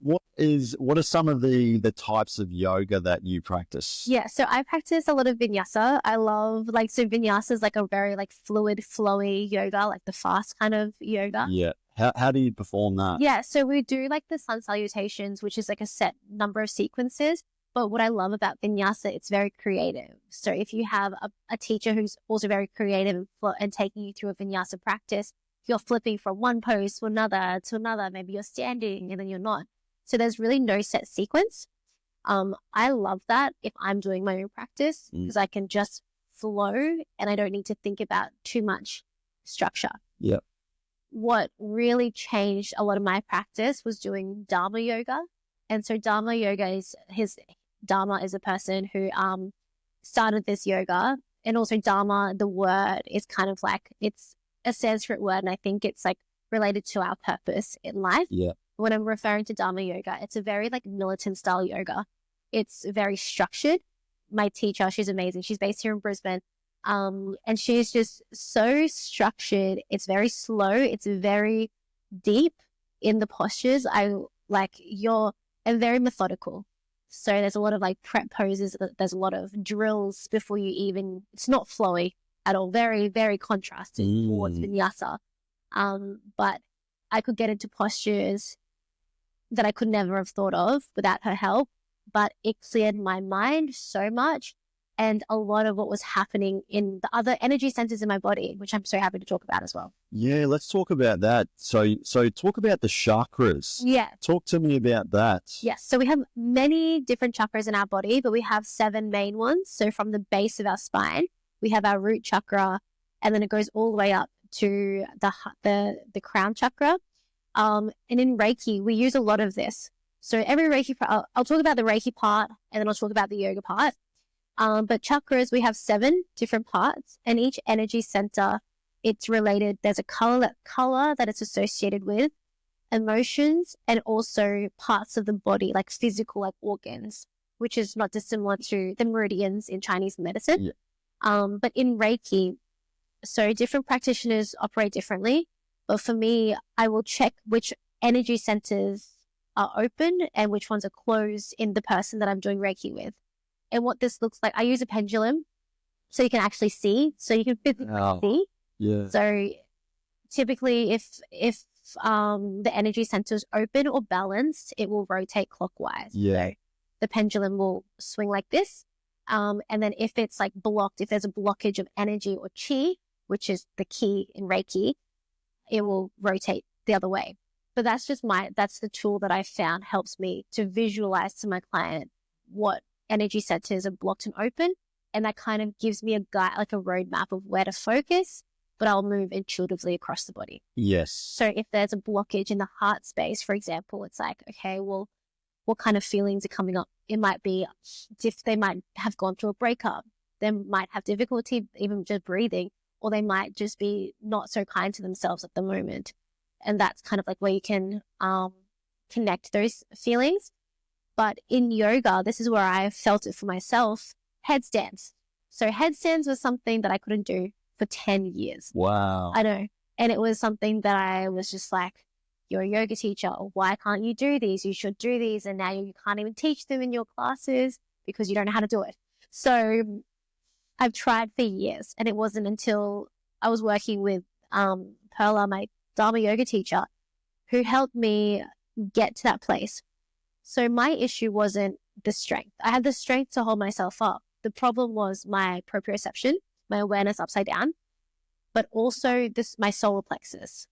are some of the types of yoga that you practice? Yeah, so I practice a lot of vinyasa. I love so vinyasa is like a very like fluid, flowy yoga, like the fast kind of yoga. Yeah. How do you perform that? Yeah, so we do like the sun salutations, which is like a set number of sequences. But what I love about vinyasa, it's very creative. So if you have a teacher who's also very creative and taking you through a vinyasa practice, you're flipping from one pose to another, maybe you're standing and then you're not. So there's really no set sequence. I love that if I'm doing my own practice, because I can just flow and I don't need to think about too much structure. Yeah. What really changed a lot of my practice was doing Dharma yoga. And so Dharma yoga Dharma is a person who started this yoga. And also Dharma, the word is kind of like, it's a Sanskrit word, and I think it's like related to our purpose in life. Yeah. When I'm referring to Dharma yoga, it's a very like militant style yoga. It's very structured. My teacher, she's amazing. She's based here in Brisbane. And she's just so structured. It's very slow. It's very deep in the postures. And very methodical. So there's a lot of like prep poses. There's a lot of drills before you even, it's not flowy at all. Very, very contrasted towards vinyasa. But I could get into postures that I could never have thought of without her help, but it cleared my mind so much. And a lot of what was happening in the other energy centers in my body, which I'm so happy to talk about as well. Yeah, let's talk about that. So talk about the chakras. Yeah. Talk to me about that. Yes. So we have many different chakras in our body, but we have 7 main ones. So from the base of our spine, we have our root chakra, and then it goes all the way up to the crown chakra. And in Reiki, we use a lot of this. So every Reiki, I'll talk about the Reiki part, and then I'll talk about the yoga part. But chakras, we have 7 different parts, and each energy center, it's related. There's a color that it's associated with, emotions, and also parts of the body, like physical, like organs, which is not dissimilar to the meridians in Chinese medicine. Yeah. But in Reiki, so different practitioners operate differently. But for me, I will check which energy centers are open and which ones are closed in the person that I'm doing Reiki with. And what this looks like, I use a pendulum so you can actually see, so you can physically see. Yeah. So typically if the energy center is open or balanced, it will rotate clockwise. Yeah. So the pendulum will swing like this. And then if it's like blocked, if there's a blockage of energy or chi, which is the key in Reiki, it will rotate the other way. But that's the tool that I found helps me to visualize to my client what energy centers are blocked and open. And that kind of gives me a guide, like a roadmap of where to focus, but I'll move intuitively across the body. Yes. So if there's a blockage in the heart space, for example, it's like, okay, well, what kind of feelings are coming up? It might be if they might have gone through a breakup. They might have difficulty even just breathing, or they might just be not so kind to themselves at the moment. And that's kind of like where you can connect those feelings. But in yoga, this is where I felt it for myself, headstands. So headstands was something that I couldn't do for 10 years. Wow. I know. And it was something that I was just like, you're a yoga teacher. Why can't you do these? You should do these. And now you can't even teach them in your classes because you don't know how to do it. So I've tried for years. And it wasn't until I was working with Perla, my Dharma yoga teacher, who helped me get to that place. So my issue wasn't the strength. I had the strength to hold myself up. The problem was my proprioception, my awareness upside down, but also my solar plexus.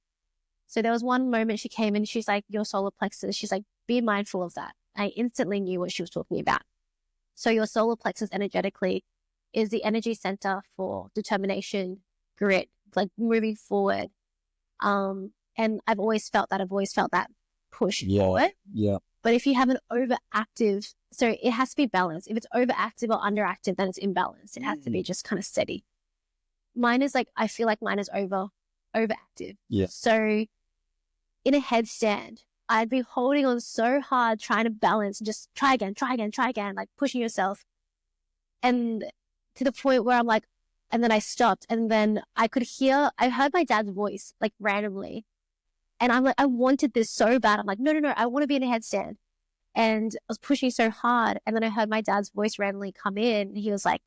So there was one moment she came in, she's like, your solar plexus, she's like, be mindful of that. I instantly knew what she was talking about. So your solar plexus energetically is the energy center for determination, grit, like moving forward. And I've always felt that push forward. Yeah. But if you have an overactive, so it has to be balanced. If it's overactive or underactive, then it's imbalanced. It has to be just kind of steady. Mine is like, I feel like mine is overactive. Yeah. So in a headstand, I'd be holding on so hard, trying to balance, just try again, like pushing yourself. And to the point where I'm like, and then I stopped, and then I heard my dad's voice like randomly. And I'm like, I wanted this so bad. I'm like, no, I want to be in a headstand. And I was pushing so hard. And then I heard my dad's voice randomly come in. And he was like,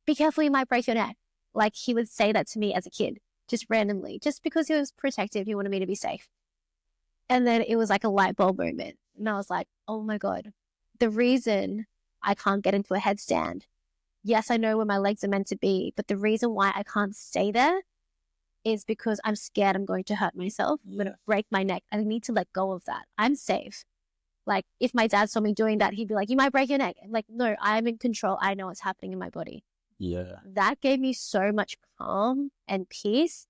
be careful, you might break your neck. Like he would say that to me as a kid, just randomly, just because he was protective. He wanted me to be safe. And then it was like a light bulb moment. And I was like, oh my God, the reason I can't get into a headstand, yes, I know where my legs are meant to be, but the reason why I can't stay there is because I'm scared I'm going to hurt myself. I'm going to break my neck. I need to let go of that. I'm safe. Like if my dad saw me doing that, he'd be like, you might break your neck. I'm like, no, I'm in control. I know what's happening in my body. Yeah. That gave me so much calm and peace.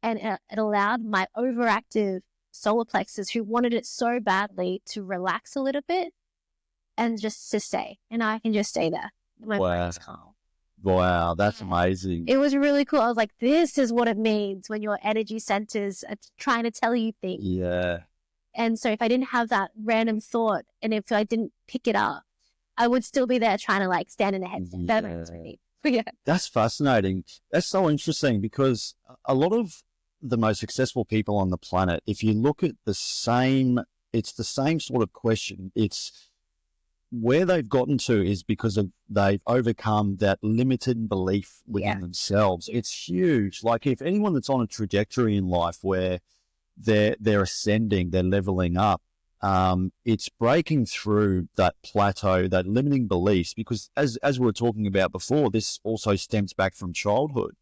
And it allowed my overactive solar plexus, who wanted it so badly, to relax a little bit and just to stay. And now I can just stay there. My brain's calm. Wow, that's amazing. It was really cool. I was like, this is what it means when your energy centers are trying to tell you things. Yeah. And so if I didn't have that random thought, and if I didn't pick it up, I would still be there trying to like stand in the headset. That makes me. Yeah. That's fascinating. That's so interesting, because a lot of the most successful people on the planet, if you look at it's the same sort of question. It's where they've gotten to is because they've overcome that limited belief within themselves. It's huge. Like if anyone that's on a trajectory in life where they're ascending, they're leveling up, it's breaking through that plateau, that limiting beliefs, because as we were talking about before, this also stems back from childhood.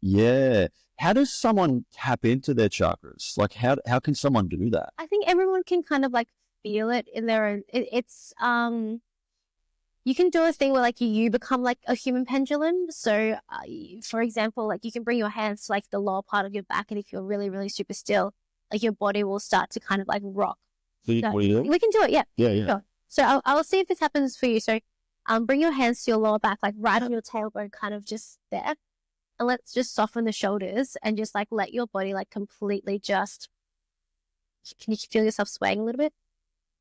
Yeah. How does someone tap into their chakras? Like how can someone do that? I think everyone can kind of like feel it in their own. It's you can do a thing where like you become like a human pendulum. So for example, like you can bring your hands to like the lower part of your back, and if you're really, really super still, like your body will start to kind of like rock. So we can do it. Yeah. Sure. So I'll see if this happens for you. So bring your hands to your lower back, like right on your tailbone, kind of just there. And let's just soften the shoulders and just like let your body like completely just, can you feel yourself swaying a little bit?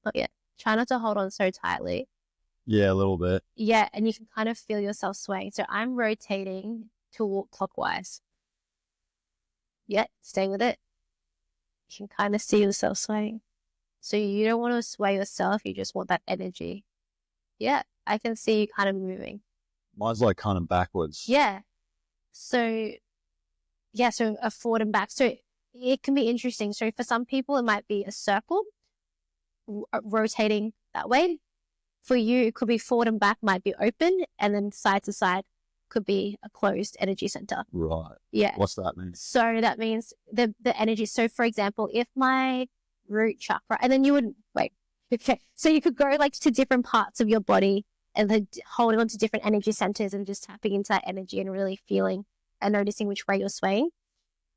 Not yet. Try not to hold on so tightly. Yeah, a little bit. Yeah, and you can kind of feel yourself swaying. So I'm rotating to walk clockwise. Yeah, stay with it. You can kind of see yourself swaying. So you don't want to sway yourself. You just want that energy. Yeah, I can see you kind of moving. Mine's like kind of backwards. Yeah. So a forward and back. So it can be interesting. So for some people, it might be a circle rotating that way. For you, it could be forward and back might be open, and then side to side could be a closed energy center. Right. Yeah. What's that mean? So that means the energy. So for example, if my root chakra, and then you would, wait, okay. So you could go like to different parts of your body and then holding on to different energy centers and just tapping into that energy and really feeling and noticing which way you're swaying.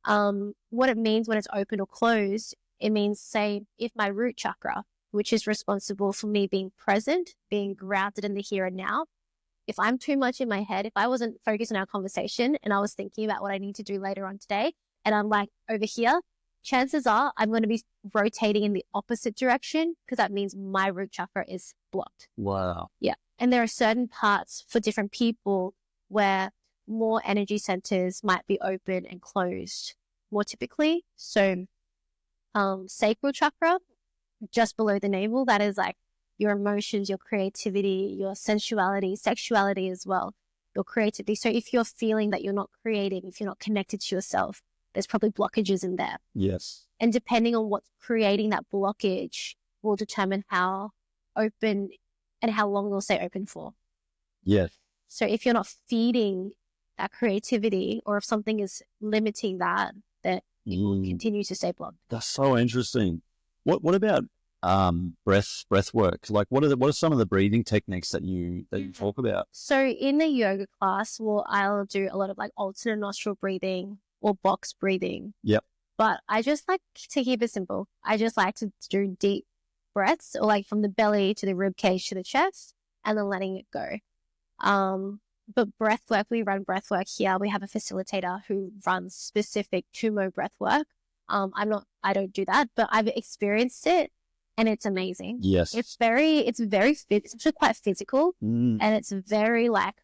What it means when it's open or closed, it means, say, if my root chakra, which is responsible for me being present, being grounded in the here and now, if I'm too much in my head, if I wasn't focused on our conversation and I was thinking about what I need to do later on today, and I'm like over here, chances are I'm going to be rotating in the opposite direction, because that means my root chakra is blocked. Wow. Yeah. And there are certain parts for different people where more energy centers might be open and closed more typically. So sacral chakra, just below the navel, that is like your emotions, your creativity, your sensuality, sexuality as well, your creativity. So if you're feeling that you're not creating, if you're not connected to yourself, there's probably blockages in there. Yes. And depending on what's creating that blockage will determine how open and how long they'll stay open for. Yes. So if you're not feeding that creativity, or if something is limiting that, then it will continue to stay blocked. That's so interesting. What about breath work? Like what are some of the breathing techniques that you talk about? So in the yoga class, I'll do a lot of like alternate nostril breathing, or box breathing. Yep. But I just like to keep it simple. I just like to do deep breaths, or like from the belly to the rib cage to the chest, and then letting it go. But breath work, we run breath work here. We have a facilitator who runs specific Tumo breath work. I don't do that, but I've experienced it and it's amazing. Yes. It's actually quite physical, and it's very like,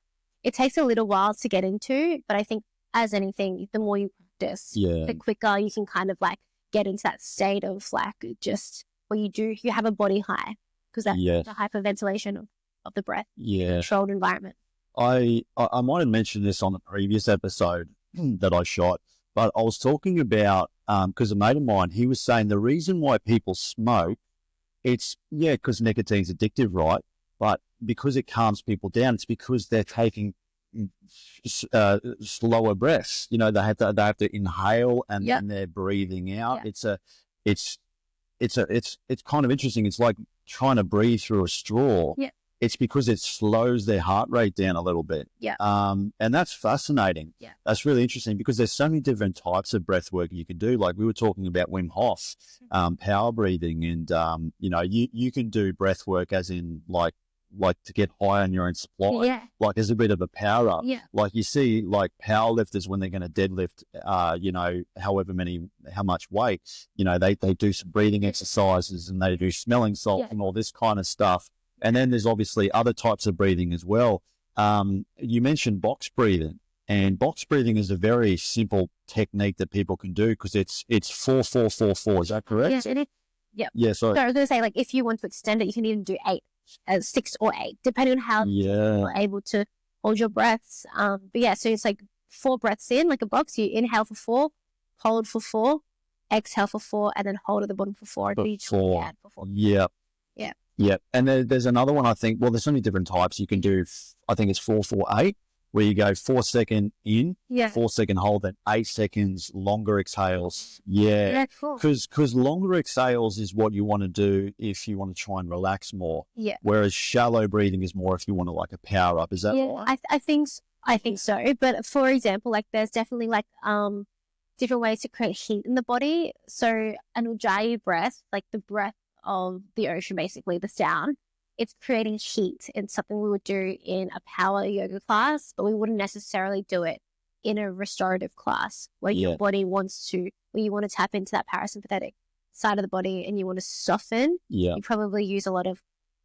it takes a little while to get into, but I think as anything, the more you practice, the quicker you can kind of like get into that state of like just what you have a body high, because that's the hyperventilation of the breath, controlled environment. I might have mentioned this on the previous episode that I shot, but I was talking about, because a mate of mine, he was saying the reason why people smoke, it's, because nicotine's addictive, right? But because it calms people down, it's because they're taking slower breaths. You know, they have to inhale and then they're breathing out. It's kind of interesting. It's like trying to breathe through a straw. Yeah. It's because it slows their heart rate down a little bit. Yeah. And that's fascinating. Yeah. That's really interesting because there's so many different types of breath work you can do. Like we were talking about Wim Hof, power breathing, and you can do breath work as in like to get high on your own supply. Yeah. Like as a bit of a power up. Yeah. Like you see like power lifters when they're going to deadlift how much weight, they do some breathing exercises and they do smelling salts and all this kind of stuff. And then there's obviously other types of breathing as well. You mentioned box breathing, and box breathing is a very simple technique that people can do because it's 4-4-4-4. Is that correct? Yes, it is. Yep. Yeah. So I was going to say, like, if you want to extend it, you can even do 6 or 8, depending on how you're able to hold your breaths. But yeah, so it's like 4 breaths in, like a box. You inhale for 4, hold for 4, exhale for 4, and then hold at the bottom for 4. For 4. Yeah. Yeah. Yeah. And there's another one, I think. Well, there's so many different types. You can do, I think it's 4-4-8, where you go 4 second in, 4 second hold, then 8 seconds longer exhales. Yeah. Yeah, cool. Because longer exhales is what you want to do if you want to try and relax more. Yeah. Whereas shallow breathing is more if you want to like a power up. Is that right? I think so. But for example, like there's definitely like different ways to create heat in the body. So an Ujjayi breath, like the breath of the ocean, basically the sound, it's creating heat. It's something we would do in a power yoga class, but we wouldn't necessarily do it in a restorative class where your body where you want to tap into that parasympathetic side of the body and you want to soften. Yeah. You probably use a lot of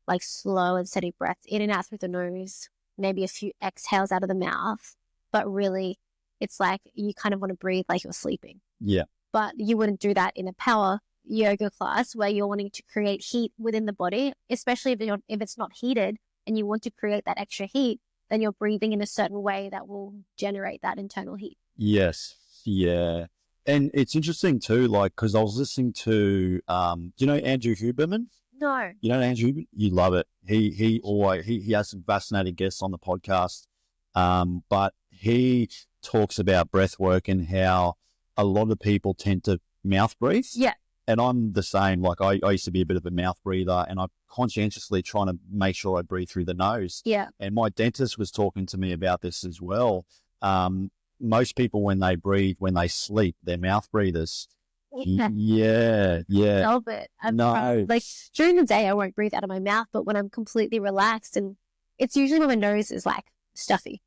like slow and steady breaths in and out through the nose, maybe a few exhales out of the mouth, but really it's like you kind of want to breathe like you're sleeping. Yeah. But you wouldn't do that in a power yoga class where you're wanting to create heat within the body, especially if it's not heated and you want to create that extra heat, then you're breathing in a certain way that will generate that internal heat. Yes. Yeah. And it's interesting too, like, because I was listening to, do you know Andrew Huberman? No. You know Andrew Huberman? You love it. He has some fascinating guests on the podcast, but he talks about breath work and how a lot of people tend to mouth breathe. Yeah. And I'm the same. Like I used to be a bit of a mouth breather, and I'm conscientiously trying to make sure I breathe through the nose. Yeah. And my dentist was talking to me about this as well. Most people, when they breathe, when they sleep, they're mouth breathers. Yeah. Stop it. Like during the day, I won't breathe out of my mouth, but when I'm completely relaxed, and it's usually when my nose is like stuffy,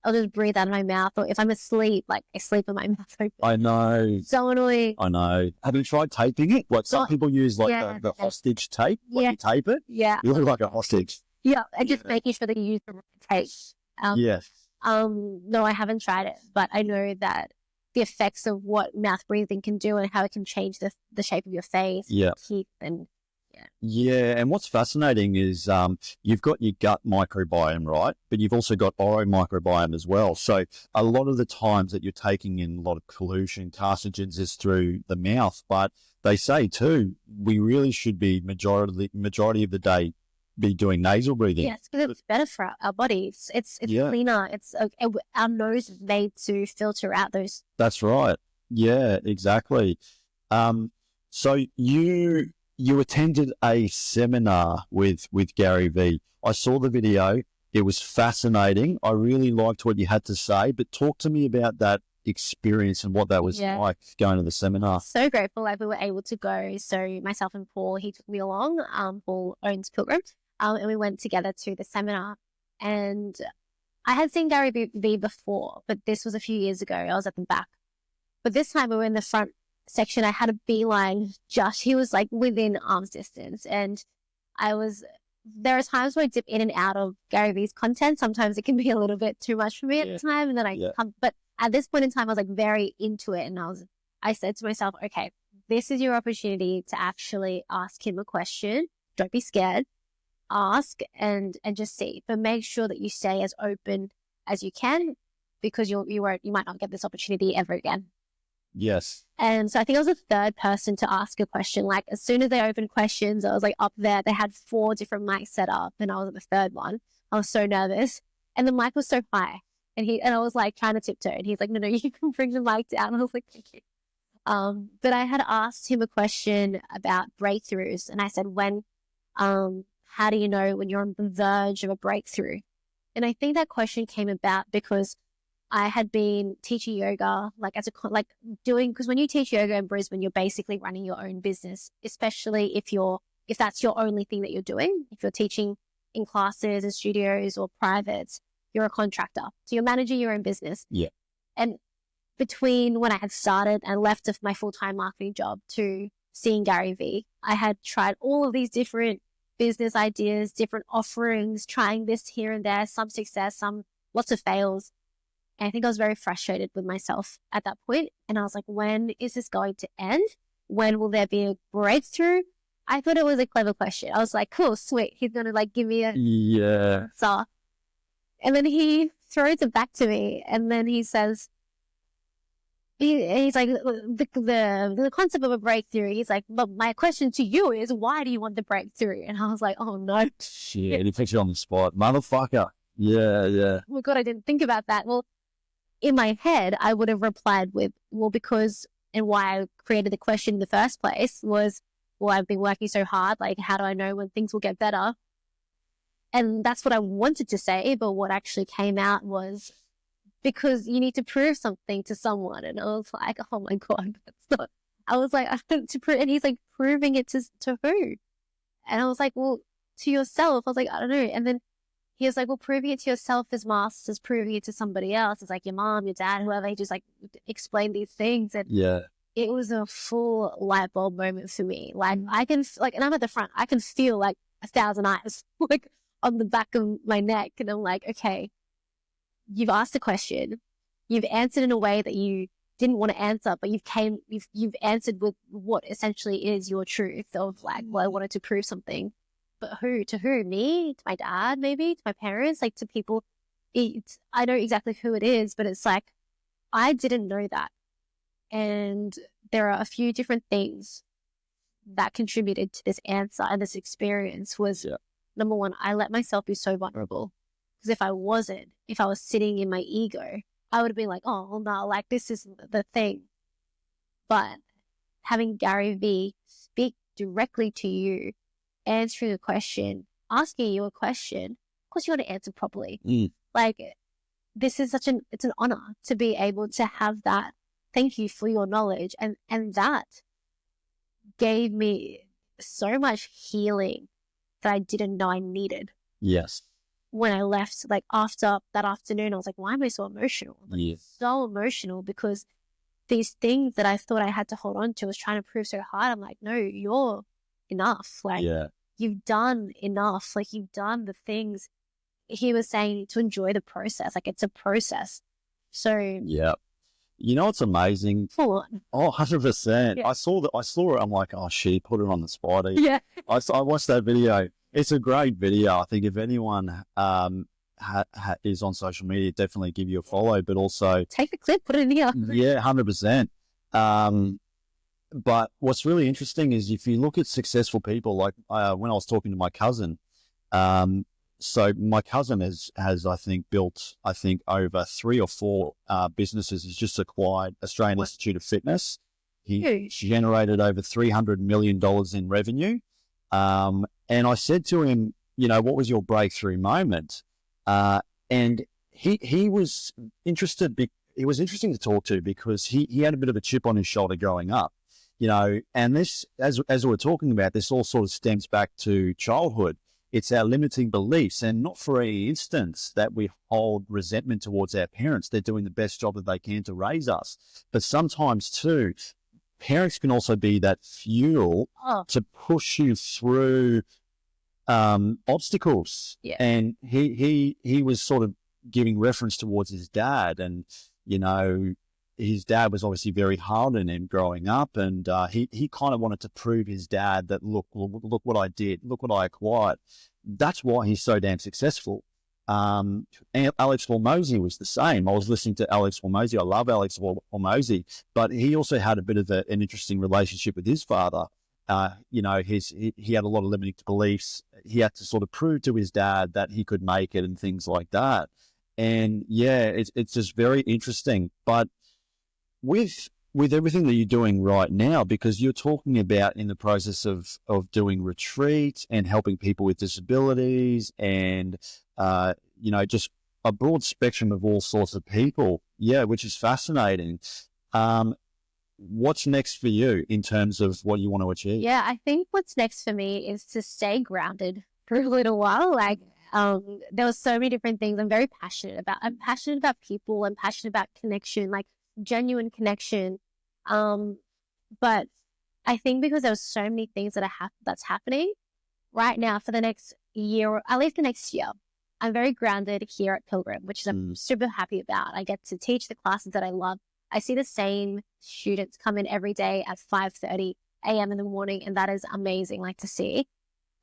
I'll just breathe out of my mouth. Or if I'm asleep, like I sleep with my mouth open. I know. So annoying. I know. Have you tried taping it? Like some people use like the hostage tape. When you tape it. Yeah. You look like a hostage. Yeah. And just making sure that you use the right tape. Yes. No, I haven't tried it, but I know that the effects of what mouth breathing can do and how it can change the shape of your face, teeth, and and what's fascinating is you've got your gut microbiome, right? But you've also got oro microbiome as well. So a lot of the times that you're taking in a lot of pollution, carcinogens is through the mouth. But they say too, we really should be majority of the day be doing nasal breathing. Yes, because it's better for our bodies. It's cleaner. It's our nose is made to filter out those. That's right. Yeah, exactly. So you attended a seminar with Gary Vee. I saw the video. It was fascinating. I really liked what you had to say, but talk to me about that experience and what that was like going to the seminar. So grateful like we were able to go. So myself and Paul, he took me along. Paul owns Pilgrim, and we went together to the seminar. And I had seen Gary Vee before, but this was a few years ago. I was at the back. But this time we were in the front section. I had a beeline. He was like within arm's distance. And there are times where I dip in and out of Gary Vee's content. Sometimes it can be a little bit too much for me at the time. And then but at this point in time, I was like very into it. And I said to myself, okay, this is your opportunity to actually ask him a question. Don't be scared. Ask and just see, but make sure that you stay as open as you can, because you might not get this opportunity ever again. Yes. And so I think I was the third person to ask a question. Like as soon as they opened questions, I was like up there. They had 4 different mics set up, and I was at the third one. I was so nervous, and the mic was so high, and I was like trying to tiptoe, and he's like, "No, you can bring the mic down." And I was like, "Thank you." But I had asked him a question about breakthroughs, and I said, how do you know when you're on the verge of a breakthrough? And I think that question came about because I had been teaching yoga, because when you teach yoga in Brisbane, you're basically running your own business, especially if that's your only thing that you're doing. If you're teaching in classes and studios or privates, you're a contractor. So you're managing your own business. Yeah. And between when I had started and left of my full-time marketing job to seeing Gary Vee, I had tried all of these different business ideas, different offerings, trying this here and there, some success, some lots of fails. And I think I was very frustrated with myself at that point. And I was like, when is this going to end? When will there be a breakthrough? I thought it was a clever question. I was like, cool, sweet. He's going to like give me a answer. And then he throws it back to me. And then he says, he's like, the concept of a breakthrough. He's like, but my question to you is, why do you want the breakthrough? And I was like, oh no. Shit, he puts you on the spot. Motherfucker. Yeah. Oh God, I didn't think about that. Well, in my head, I would have replied with, because why I created the question in the first place was, I've been working so hard. Like, how do I know when things will get better? And that's what I wanted to say. But what actually came out was, because you need to prove something to someone. And I was like, oh my God, that's not, I was like, I have to prove, and he's like, proving it to who? And I was like, well, to yourself. I was like, I don't know. And then he was like, well, proving it to yourself is masters, proving it to somebody else. It's like your mom, your dad, whoever. He just like explained these things. And it was a full light bulb moment for me. Like I can, like, and I'm at the front, I can feel like 1,000 eyes, like on the back of my neck. And I'm like, okay, you've asked a question, you've answered in a way that you didn't want to answer, but you've answered with what essentially is your truth of like, well, I wanted to prove something, but who? To who? Me? To my dad? Maybe? To my parents? Like to people? I know exactly who it is, but it's like, I didn't know that. And there are a few different things that contributed to this answer and this experience was, number one, I let myself be so vulnerable. Because if I was sitting in my ego, I would have been like, oh, no, like this is the thing. But having Gary Vee speak directly to you, answering a question, asking you a question, of course you want to answer properly. Like this is it's an honor to be able to have that. Thank you for your knowledge. And that gave me so much healing that I didn't know I needed. Yes. When I left, like after that afternoon, I was like, why am I so emotional? Like, so emotional because these things that I thought I had to hold on to, was trying to prove so hard. I'm like, no, you're enough. Like you've done enough. Like you've done the things. He was saying to enjoy the process. Like it's a process. So you know what's amazing? Full on. Oh, 100%. I saw it. I'm like, oh shit, put it on the spot. I watched that video. It's a great video. I think if anyone is on social media, definitely give you a follow, but also take the clip, put it in here. 100%. But what's really interesting is if you look at successful people, like when I was talking to my cousin, so my cousin has I think built over 3 or 4 businesses. He's just acquired Australian Institute of Fitness. He generated over $300 million in revenue. And I said to him, you know, what was your breakthrough moment? And he was interested. he was interesting to talk to because he had a bit of a chip on his shoulder growing up, and this, as we're talking about, this all sort of stems back to childhood. It's our limiting beliefs, and not for any instance that we hold resentment towards our parents. They're doing the best job that they can to raise us. But sometimes too, parents can also be that fuel to push you through obstacles. Yeah. And he was sort of giving reference towards his dad, and his dad was obviously very hard on him growing up, and he kind of wanted to prove his dad that look what I did, look what I acquired. That's why he's so damn successful. And Alex Hormozy was the same. I was listening to Alex Hormozy. I love Alex Hormozy, but he also had a bit of an interesting relationship with his father. He had a lot of limiting beliefs. He had to sort of prove to his dad that he could make it and things like that. And yeah, it's just very interesting. But with everything that you're doing right now, because you're talking about in the process of doing retreats and helping people with disabilities and, just a broad spectrum of all sorts of people. Yeah, which is fascinating. What's next for you in terms of what you want to achieve? Yeah, I think what's next for me is to stay grounded for a little while. Like, there were so many different things I'm very passionate about. I'm passionate about people. I'm passionate about connection, like genuine connection. But I think because there were so many things that's happening right now for the next year, or at least the next year, I'm very grounded here at Pilgrim, which is I'm super happy about. I get to teach the classes that I love. I see the same students come in every day at 5:30 a.m. in the morning, and that is amazing, to see.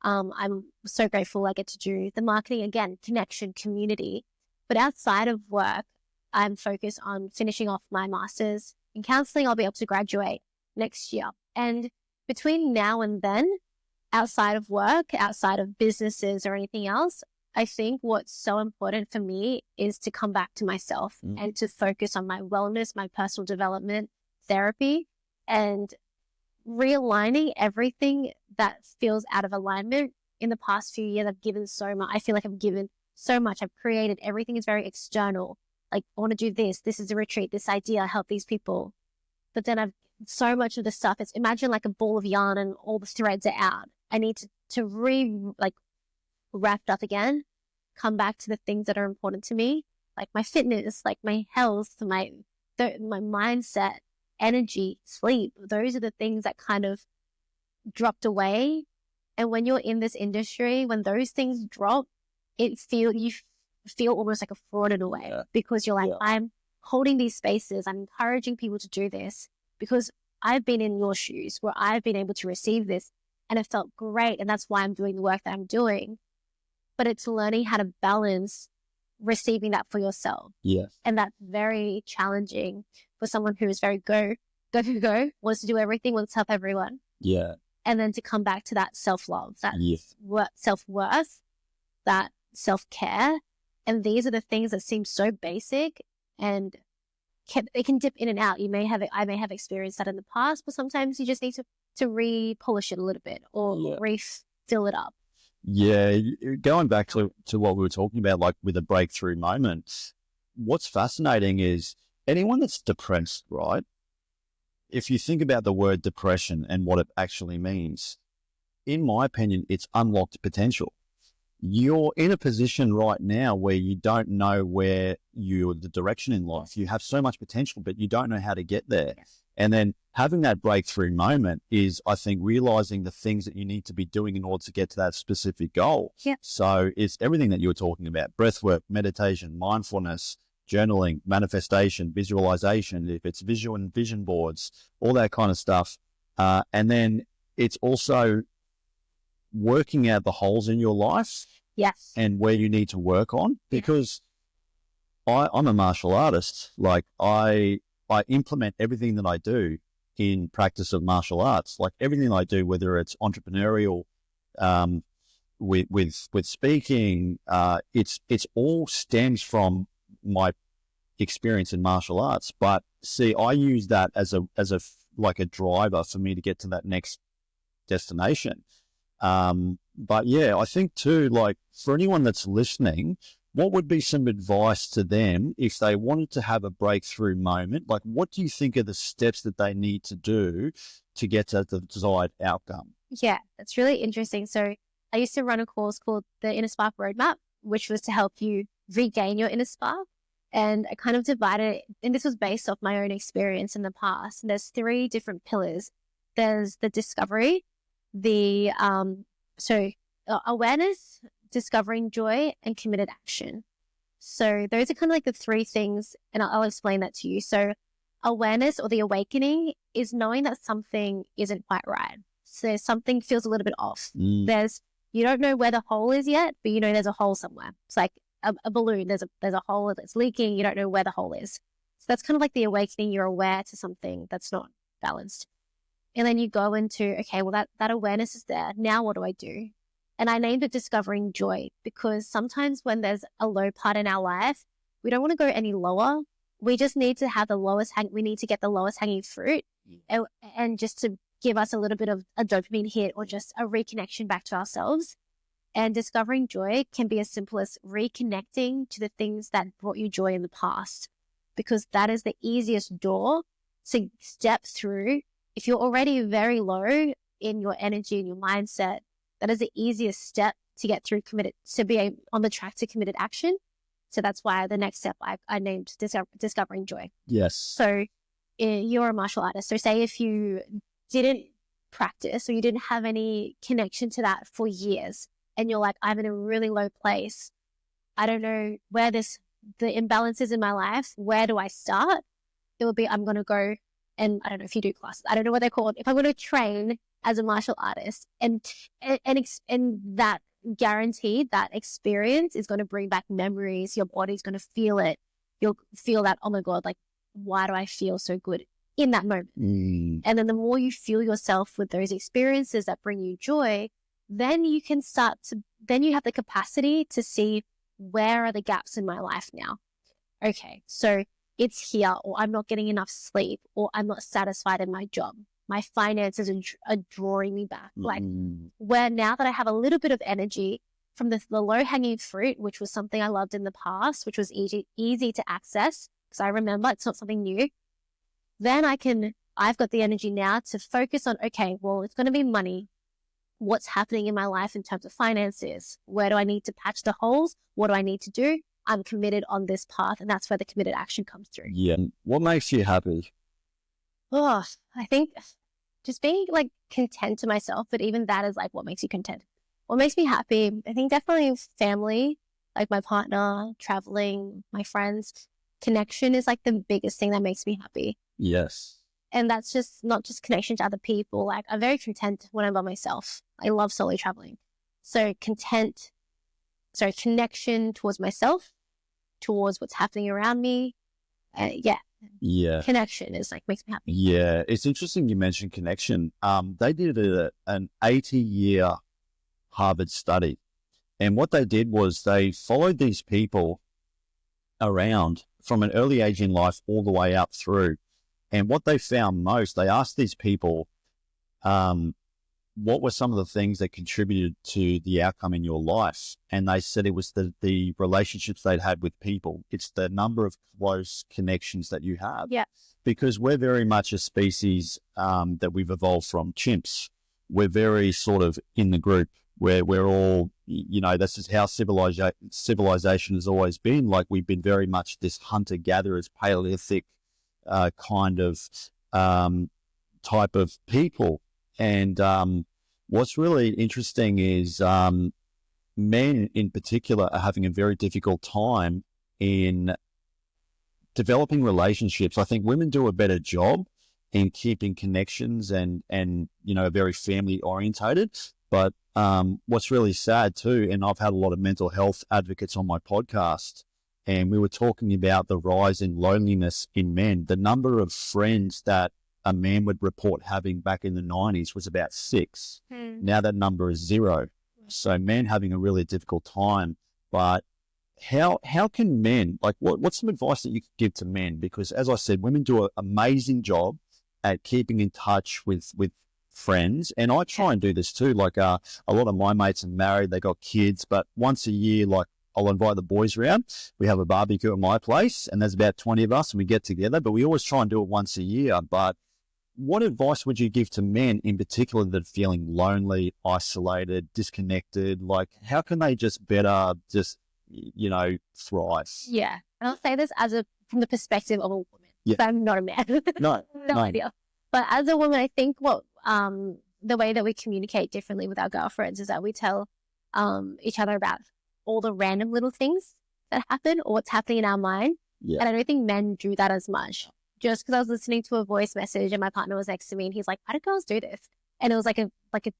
I'm so grateful I get to do the marketing, again, connection, community. But outside of work, I'm focused on finishing off my master's in counselling. I'll be able to graduate next year. And between now and then, outside of work, outside of businesses or anything else, I think what's so important for me is to come back to myself and to focus on my wellness, my personal development, therapy, and realigning everything that feels out of alignment. In the past few years, I've given so much. I feel like I've given so much. I've created. Everything is very external. Like, I want to do this. This is a retreat. This idea, help these people. But then I've so much of the stuff. It's imagine like a ball of yarn and all the threads are out. I need to wrap it up again, come back to the things that are important to me, like my fitness, like my health, my mindset, energy, sleep. Those are the things that kind of dropped away. And when you're in this industry, when those things drop, you feel almost like a fraud in a way, because you're like, I'm holding these spaces. I'm encouraging people to do this because I've been in your shoes where I've been able to receive this and it felt great. And that's why I'm doing the work that I'm doing. But it's learning how to balance receiving that for yourself. Yes. And that's very challenging for someone who is very go, wants to do everything, wants to help everyone. Yeah. And then to come back to that self-love, that self-worth, that self-care. And these are the things that seem so basic and it can dip in and out. I may have experienced that in the past, but sometimes you just need to re-polish it a little bit or refill it up. Yeah, going back to what we were talking about, like with a breakthrough moment, what's fascinating is anyone that's depressed, right? If you think about the word depression and what it actually means, in my opinion, it's unlocked potential. You're in a position right now where you don't know where the direction in life. You have so much potential, but you don't know how to get there. And then having that breakthrough moment is, I think, realizing the things that you need to be doing in order to get to that specific goal. Yeah. So it's everything that you were talking about: breathwork, meditation, mindfulness, journaling, manifestation, visualization, if it's visual and vision boards, all that kind of stuff. And then it's also working out the holes in your life. Yes. And where you need to work on, because I'm a martial artist. Like I implement everything that I do in practice of martial arts, like everything I do, whether it's entrepreneurial, with speaking, it's all stems from my experience in martial arts. But see, I use that as a driver for me to get to that next destination. But yeah, I think too, like for anyone that's listening, what would be some advice to them if they wanted to have a breakthrough moment? Like, what do you think are the steps that they need to do to get to the desired outcome? Yeah, that's really interesting. So I used to run a course called the Inner Spark Roadmap, which was to help you regain your inner spark. And I kind of divided it, and this was based off my own experience in the past. And there's 3 different pillars. There's the discovery, the awareness, discovering joy, and committed action. So those are kind of like the 3 things, and I'll explain that to you. So awareness, or the awakening, is knowing that something isn't quite right. So something feels a little bit off. You don't know where the hole is yet, but you know there's a hole somewhere. It's like a balloon. There's a hole that's leaking. You don't know where the hole is. So that's kind of like the awakening. You're aware to something that's not balanced. And then you go into, okay, well, that awareness is there. Now what do I do? And I named it discovering joy, because sometimes when there's a low part in our life, we don't want to go any lower. We just need to have we need to get the lowest hanging fruit, and just to give us a little bit of a dopamine hit, or just a reconnection back to ourselves. And discovering joy can be as simple as reconnecting to the things that brought you joy in the past, because that is the easiest door to step through. If you're already very low in your energy and your mindset, that is the easiest step to get through to be on the track to committed action. So that's why the next step I named discovering joy. Yes. So you're a martial artist. So say if you didn't practice, or you didn't have any connection to that for years, and you're like, I'm in a really low place. I don't know where the imbalance is in my life. Where do I start? It would be, I'm going to go, and I don't know if you do classes. I don't know what they're called. If I'm going to train as a martial artist, and that guaranteed, that experience is going to bring back memories. Your body's going to feel it. You'll feel that, oh my God, like, why do I feel so good in that moment? And then the more you feel yourself with those experiences that bring you joy, then you can then you have the capacity to see, where are the gaps in my life now? Okay, so it's here, or I'm not getting enough sleep, or I'm not satisfied in my job. My finances are drawing me back. Like, where now that I have a little bit of energy from the low hanging fruit, which was something I loved in the past, which was easy to access, because I remember it's not something new. Then I've got the energy now to focus on, okay, well, it's going to be money. What's happening in my life in terms of finances? Where do I need to patch the holes? What do I need to do? I'm committed on this path, and that's where the committed action comes through. Yeah. What makes you happy? Oh, I think just being like content to myself, but even that is like, what makes you content? What makes me happy? I think definitely family, like my partner, traveling, my friends. Connection is like the biggest thing that makes me happy. Yes. And that's just not just connection to other people. Like, I'm very content when I'm by myself. I love solo traveling. So connection towards myself, towards what's happening around me. Yeah. Connection is like, makes me happy. Yeah. It's interesting you mentioned connection. They did an 80-year Harvard study. And what they did was they followed these people around from an early age in life all the way up through. And what they found most, they asked these people, what were some of the things that contributed to the outcome in your life? And they said it was the relationships they'd had with people. It's the number of close connections that you have. Yeah. Because we're very much a species that we've evolved from chimps. We're very sort of in the group where we're all, this is how civilization has always been. Like, we've been very much this hunter-gatherers, Paleolithic kind of type of people. And what's really interesting is men in particular are having a very difficult time in developing relationships. I think women do a better job in keeping connections and are very family orientated. But what's really sad too, and I've had a lot of mental health advocates on my podcast, and we were talking about the rise in loneliness in men. The number of friends that a man would report having back in the 90s was about 6. Now that number is 0. So men having a really difficult time. But how can men, like, what's some advice that you could give to men? Because as I said, women do an amazing job at keeping in touch with friends. And I try and do this too. Like a lot of my mates are married, they got kids, but once a year, like I'll invite the boys around. We have a barbecue at my place, and there's about 20 of us, and we get together, but we always try and do it once a year. But what advice would you give to men in particular that are feeling lonely, isolated, disconnected? Like, how can they just better thrive? Yeah. And I'll say this from the perspective of a woman. Yeah. But I'm not a man. No. No idea. But as a woman, I think the way that we communicate differently with our girlfriends is that we tell each other about all the random little things that happen or what's happening in our mind. Yeah. And I don't think men do that as much. Just because I was listening to a voice message and my partner was next to me and he's like, why do girls do this? And it was like a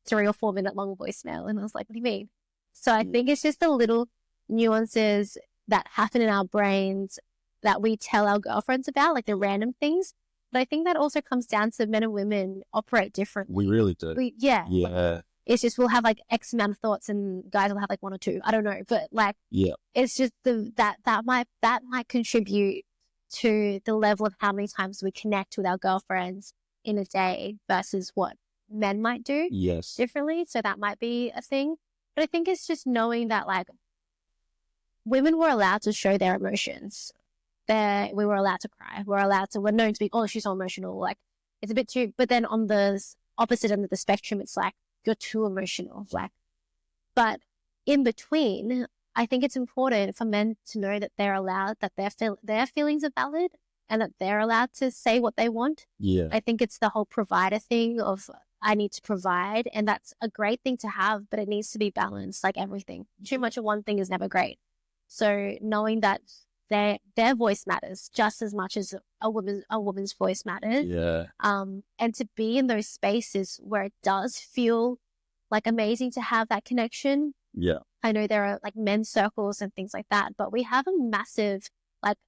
3 or 4 minute long voicemail. And I was like, what do you mean? So I think it's just the little nuances that happen in our brains that we tell our girlfriends about, like the random things. But I think that also comes down to men and women operate differently. We really do. Yeah. It's just we'll have like X amount of thoughts and guys will have like 1 or 2. I don't know. But like, it's just that might contribute to the level of how many times we connect with our girlfriends in a day versus what men might do differently. So that might be a thing. But I think it's just knowing that like women were allowed to show their emotions. We were allowed to cry. We're known to be, oh, she's so emotional. Like it's a bit too, but then on the opposite end of the spectrum, it's like, you're too emotional. Like, but in between, I think it's important for men to know that they're allowed, that their feelings are valid and that they're allowed to say what they want. Yeah. I think it's the whole provider thing of I need to provide, and that's a great thing to have, but it needs to be balanced like everything. Too much of one thing is never great. So knowing that their voice matters just as much as a woman's voice matters. Yeah. And to be in those spaces where it does feel like amazing to have that connection. Yeah. I know there are like men's circles and things like that, but we have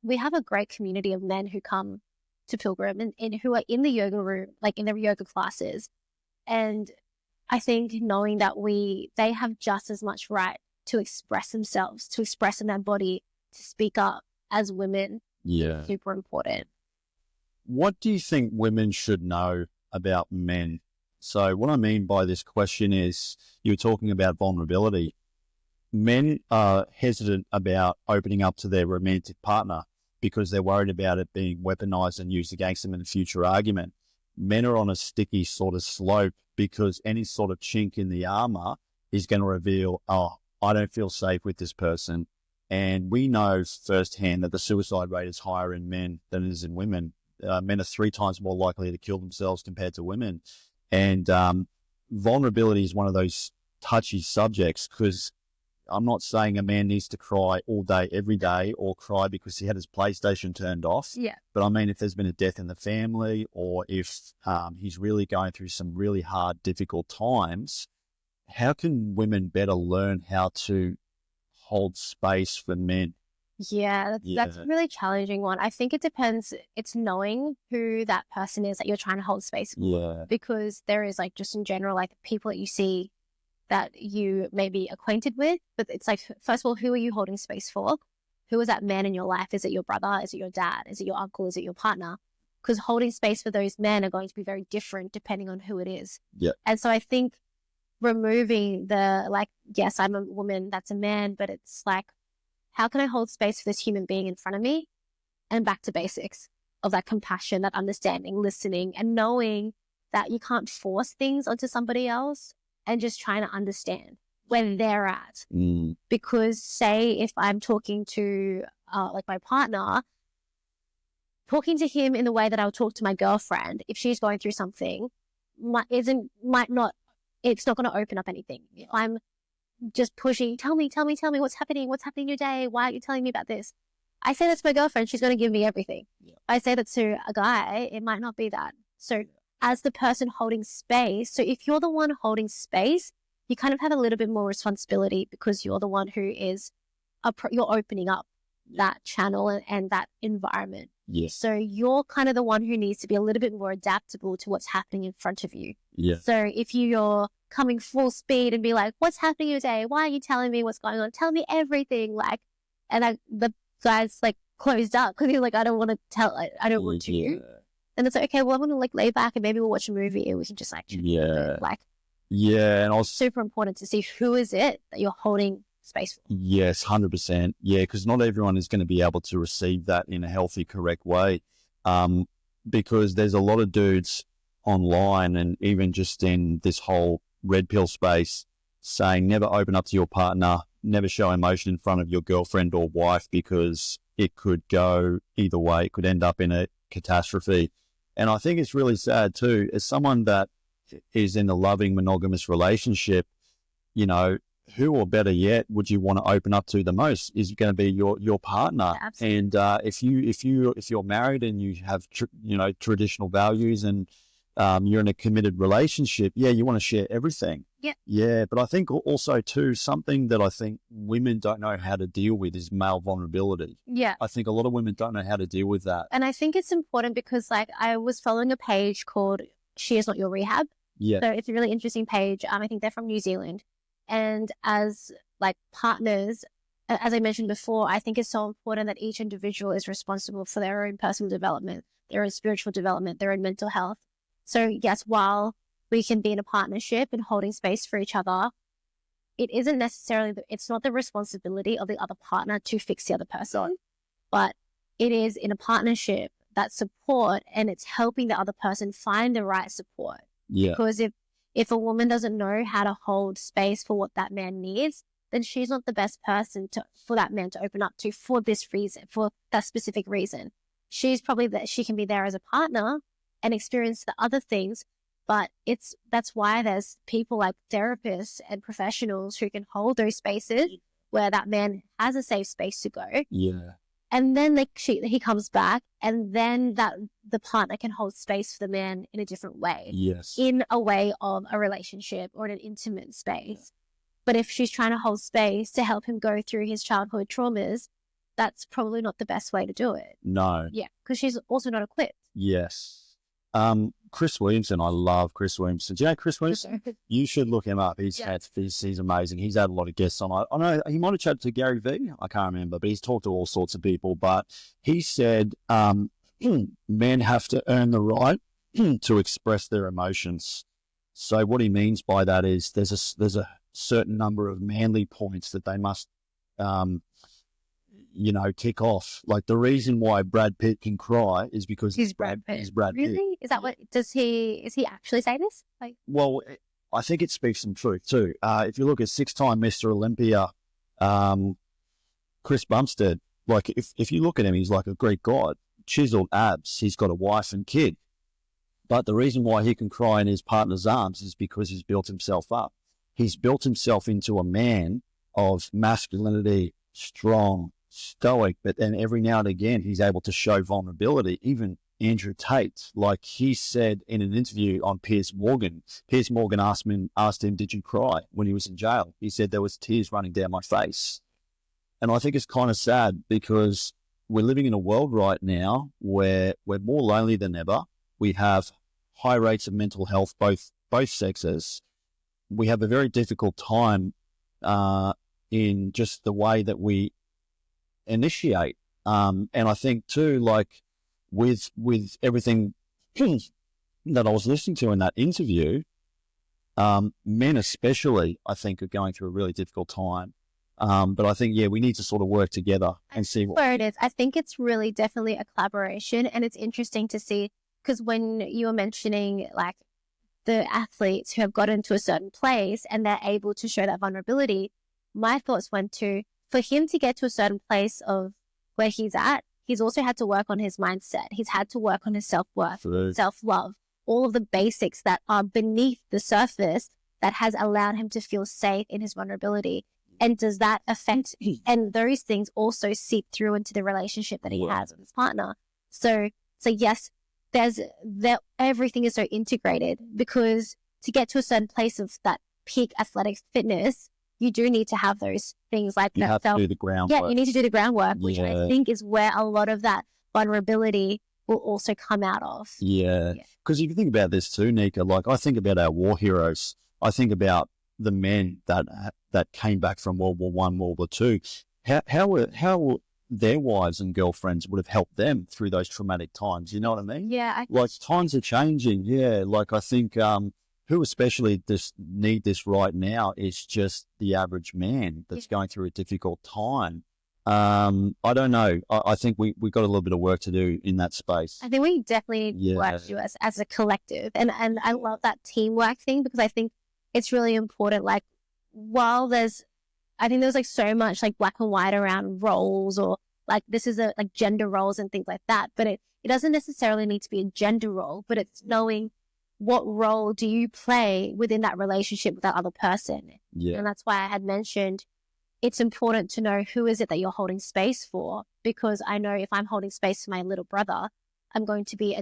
we have a great community of men who come to Pilgrim and who are in the yoga room, like in their yoga classes. And I think knowing that they have just as much right to express themselves, to express in their body, to speak up as women. Yeah. Super important. What do you think women should know about men? So what I mean by this question is you're talking about vulnerability. Men are hesitant about opening up to their romantic partner because they're worried about it being weaponized and used against them in a future argument. Men are on a sticky sort of slope because any sort of chink in the armor is going to reveal, oh, I don't feel safe with this person. And we know firsthand that the suicide rate is higher in men than it is in women. Men are 3 times more likely to kill themselves compared to women. And vulnerability is one of those touchy subjects because I'm not saying a man needs to cry all day, every day, or cry because he had his PlayStation turned off. Yeah. But I mean, if there's been a death in the family or if he's really going through some really hard, difficult times, how can women better learn how to hold space for men? Yeah, that's a really challenging one. I think it depends. It's knowing who that person is that you're trying to hold space for. Yeah. Because there is like just in general, like people that you see that you may be acquainted with, but it's like, first of all, who are you holding space for? Who is that man in your life? Is it your brother? Is it your dad? Is it your uncle? Is it your partner? Because holding space for those men are going to be very different depending on who it is. Yeah. And so I think removing the like, yes, I'm a woman, that's a man, but it's like, how can I hold space for this human being in front of me? And back to basics of that compassion, that understanding, listening, and knowing that you can't force things onto somebody else and just trying to understand where they're at. Because say if I'm talking to like my partner, talking to him in the way that I would talk to my girlfriend, if she's going through something, it's not going to open up anything. If I'm just pushing, tell me what's happening in your day, why aren't you telling me about this? I say that to my girlfriend, she's going to give me everything. I say that to a guy, it might not be that. So as the person holding space, so if you're the one holding space, you kind of have a little bit more responsibility because you're the one who is you're opening up that channel and that environment. Yes. So you're kind of the one who needs to be a little bit more adaptable to what's happening in front of you. Yeah. So if you're coming full speed and be like, what's happening in your day? Why are you telling me what's going on? Tell me everything. Like, and the guy's like closed up because he's like, I don't want to tell, I don't want to. And it's like, okay, well, I'm going to like lay back and maybe we'll watch a movie and we can just like, and like, yeah. And super important to see who is it that you're holding space for. Yes, 100%. Yeah, because not everyone is going to be able to receive that in a healthy, correct way. Because there's a lot of dudes online and even just in this whole red pill space saying never open up to your partner, never show emotion in front of your girlfriend or wife because it could go either way. It could end up in a catastrophe. And I think it's really sad too, as someone that is in a loving monogamous relationship, you know, who or better yet would you want to open up to the most is going to be your partner. Absolutely. And if you're married and you have traditional values and you're in a committed relationship, yeah, you want to share everything. Yeah. Yeah, but I think also too, something that I think women don't know how to deal with is male vulnerability. Yeah. I think a lot of women don't know how to deal with that. And I think it's important because like I was following a page called She Is Not Your Rehab. Yeah. So it's a really interesting page. I think they're from New Zealand. And as like partners, as I mentioned before, I think it's so important that each individual is responsible for their own personal development, their own spiritual development, their own mental health. So yes, while we can be in a partnership and holding space for each other, it isn't necessarily, it's not the responsibility of the other partner to fix the other person, but it is in a partnership that support and it's helping the other person find the right support. Yeah. Because if a woman doesn't know how to hold space for what that man needs, then she's not the best person for that man to open up to for this reason, for that specific reason. She's probably that she can be there as a partner and experience the other things, but that's why there's people like therapists and professionals who can hold those spaces where that man has a safe space to go. Yeah. And then he comes back, and then that the partner can hold space for the man in a different way. Yes. In a way of a relationship or in an intimate space. Yeah. But if she's trying to hold space to help him go through his childhood traumas, that's probably not the best way to do it. No. Yeah, because she's also not equipped. Yes. Chris Williamson, I love Chris Williamson. Do you know Chris Williamson? You should look him up. He's amazing. He's had a lot of guests on. I know he might have chatted to Gary Vee. I can't remember, but he's talked to all sorts of people. But he said men have to earn the right to express their emotions. So what he means by that is there's a certain number of manly points that they must tick off. Like the reason why Brad Pitt can cry is because he's Brad Pitt. He's Brad Pitt. Really? Is that what? Is he actually say this? Like, well, I think it speaks some truth too. If you look at 6-time Mr. Olympia, Chris Bumstead, like if you look at him, he's like a Greek god, chiseled abs. He's got a wife and kid. But the reason why he can cry in his partner's arms is because he's built himself up. He's built himself into a man of masculinity, strong, stoic, but then every now and again he's able to show vulnerability. Even Andrew Tate, like he said in an interview on Piers Morgan asked him, did you cry when he was in jail? He said there was tears running down my face. And I think it's kind of sad because we're living in a world right now where we're more lonely than ever. We have high rates of mental health, both sexes. We have a very difficult time in just the way that we initiate. And I think too, like with everything that I was listening to in that interview, men especially, I think, are going through a really difficult time. But I think, we need to sort of work together and see where it is. I think it's really definitely a collaboration, and it's interesting to see because when you were mentioning like the athletes who have gotten to a certain place and they're able to show that vulnerability, my thoughts went to, for him to get to a certain place of where he's at, he's also had to work on his mindset. He's had to work on his self-worth, self-love, all of the basics that are beneath the surface that has allowed him to feel safe in his vulnerability. And does that affect, and those things also seep through into the relationship that he has with his partner. So yes, everything is so integrated because to get to a certain place of that peak athletic fitness, you do need to have those things like you that. You have to do the groundwork. Yeah, you need to do the groundwork, which I think is where a lot of that vulnerability will also come out of. Yeah, because if you think about this too, Nica, like I think about our war heroes. I think about the men that came back from World War I, World War II. How their wives and girlfriends would have helped them through those traumatic times. You know what I mean? Yeah. Like times are changing. Yeah. Like I think, who especially just need this right now is just the average man that's going through a difficult time. I don't know. I think we got a little bit of work to do in that space. I think we definitely need work to do as a collective. And I love that teamwork thing, because I think it's really important. Like, I think there's like so much like black and white around roles, or like this is like gender roles and things like that. But it doesn't necessarily need to be a gender role, but it's knowing what role do you play within that relationship with that other person. Yeah. And that's why I had mentioned it's important to know who is it that you're holding space for, because I know if I'm holding space for my little brother, I'm going to be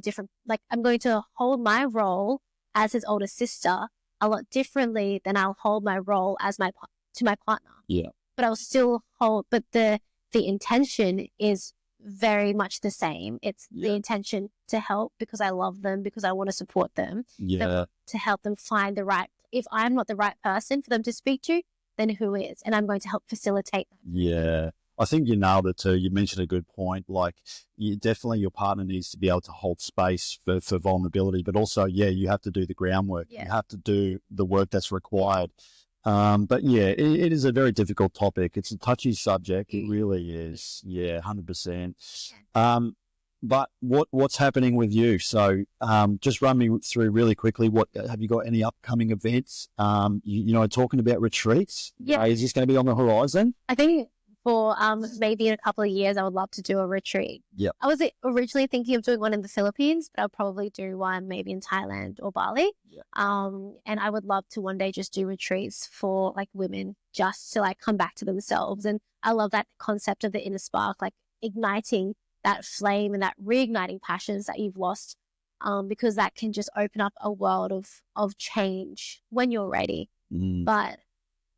I'm going to hold my role as his older sister a lot differently than I'll hold my role as to my partner. Yeah. But I'll still but the intention is very much the same. It's the intention to help because I love them, because I want to support them. Yeah. To help them find if I'm not the right person for them to speak to, then who is? And I'm going to help facilitate that. Yeah. I think you nailed it too. You mentioned a good point. Like, your partner needs to be able to hold space for vulnerability, but also, you have to do the groundwork. Yeah. You have to do the work that's required. But it is a very difficult topic. It's a touchy subject. It really is. Yeah, 100%. But what's happening with you? So, just run me through really quickly. What have you got? Any upcoming events? Talking about retreats. Yeah. Is this going to be on the horizon? I think for maybe in a couple of years, I would love to do a retreat. Yeah. I was originally thinking of doing one in the Philippines, but I'll probably do one maybe in Thailand or Bali. Yeah. And I would love to one day just do retreats for like women, just to like come back to themselves. And I love that concept of the inner spark, like igniting that flame and that reigniting passions that you've lost, because that can just open up a world of change when you're ready. But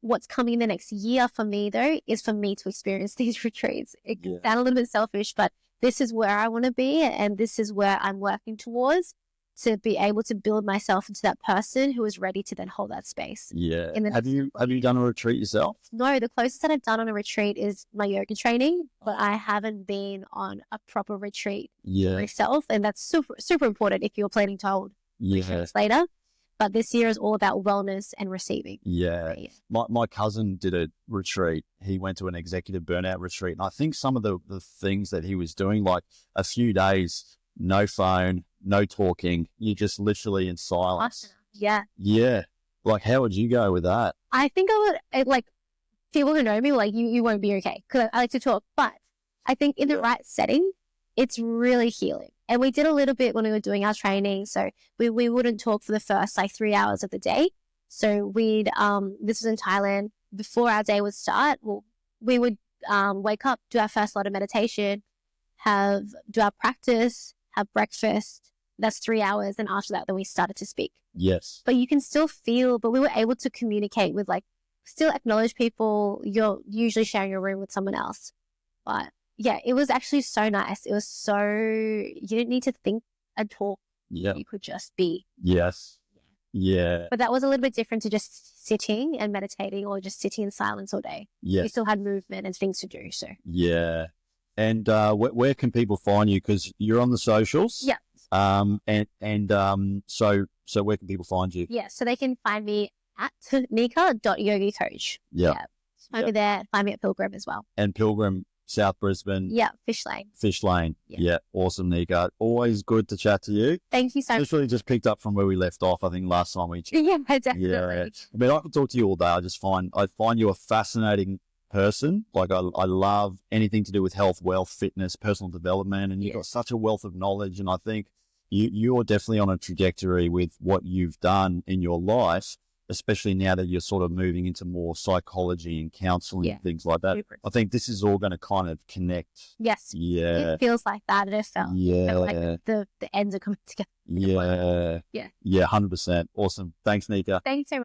what's coming in the next year for me, though, is for me to experience these retreats. It can sound a little bit selfish, but this is where I want to be, and this is where I'm working towards, to be able to build myself into that person who is ready to then hold that space. Yeah. Have you done a retreat yourself? No, the closest that I've done on a retreat is my yoga training, but I haven't been on a proper retreat myself, and that's super, super important if you're planning to hold retreats later. But this year is all about wellness and receiving. Yeah. My cousin did a retreat. He went to an executive burnout retreat. And I think some of the things that he was doing, like a few days, no phone, no talking, you're just literally in silence. Yeah. Yeah. Like, how would you go with that? I think I would, like, people who know me, like, you won't be okay, because I like to talk. But I think in the right setting, it's really healing. And we did a little bit when we were doing our training. So we wouldn't talk for the first 3 hours of the day. So we'd, this was in Thailand, before our day would start, we would wake up, do our first lot of meditation, do our practice, have breakfast. That's 3 hours. And after that, then we started to speak. Yes. But you can still feel, but we were able to communicate with, like, still acknowledge people. You're usually sharing a room with someone else. But yeah, it was actually so nice. It was you didn't need to think and talk. Yeah. You could just be. Yes. Yeah. But that was a little bit different to just sitting and meditating, or just sitting in silence all day. Yeah. You still had movement and things to do. So. Yeah. And where can people find you? Because you're on the socials. Yeah. So where can people find you? Yeah. So they can find me at nica.yogicoach. Yeah. Find me there. Find me at Pilgrim as well. And Pilgrim, South Brisbane. Yeah, Fish Lane. Fish Lane. Yeah. Awesome, Nica. Always good to chat to you. Thank you so much. Literally just picked up from where we left off, I think, last time we chatted. Yeah, definitely. Yeah. I mean, I could talk to you all day. I find you a fascinating person. Like, I love anything to do with health, wealth, fitness, personal development, and you've got such a wealth of knowledge. And I think you're definitely on a trajectory with what you've done in your life, especially now that you're sort of moving into more psychology and counselling and things like that. Super. I think this is all going to kind of connect. Yes. Yeah. It feels like that. It felt. Yeah. Like the ends are coming together. Yeah. Yeah. Yeah, 100%. Awesome. Thanks, Nica. Thanks so much.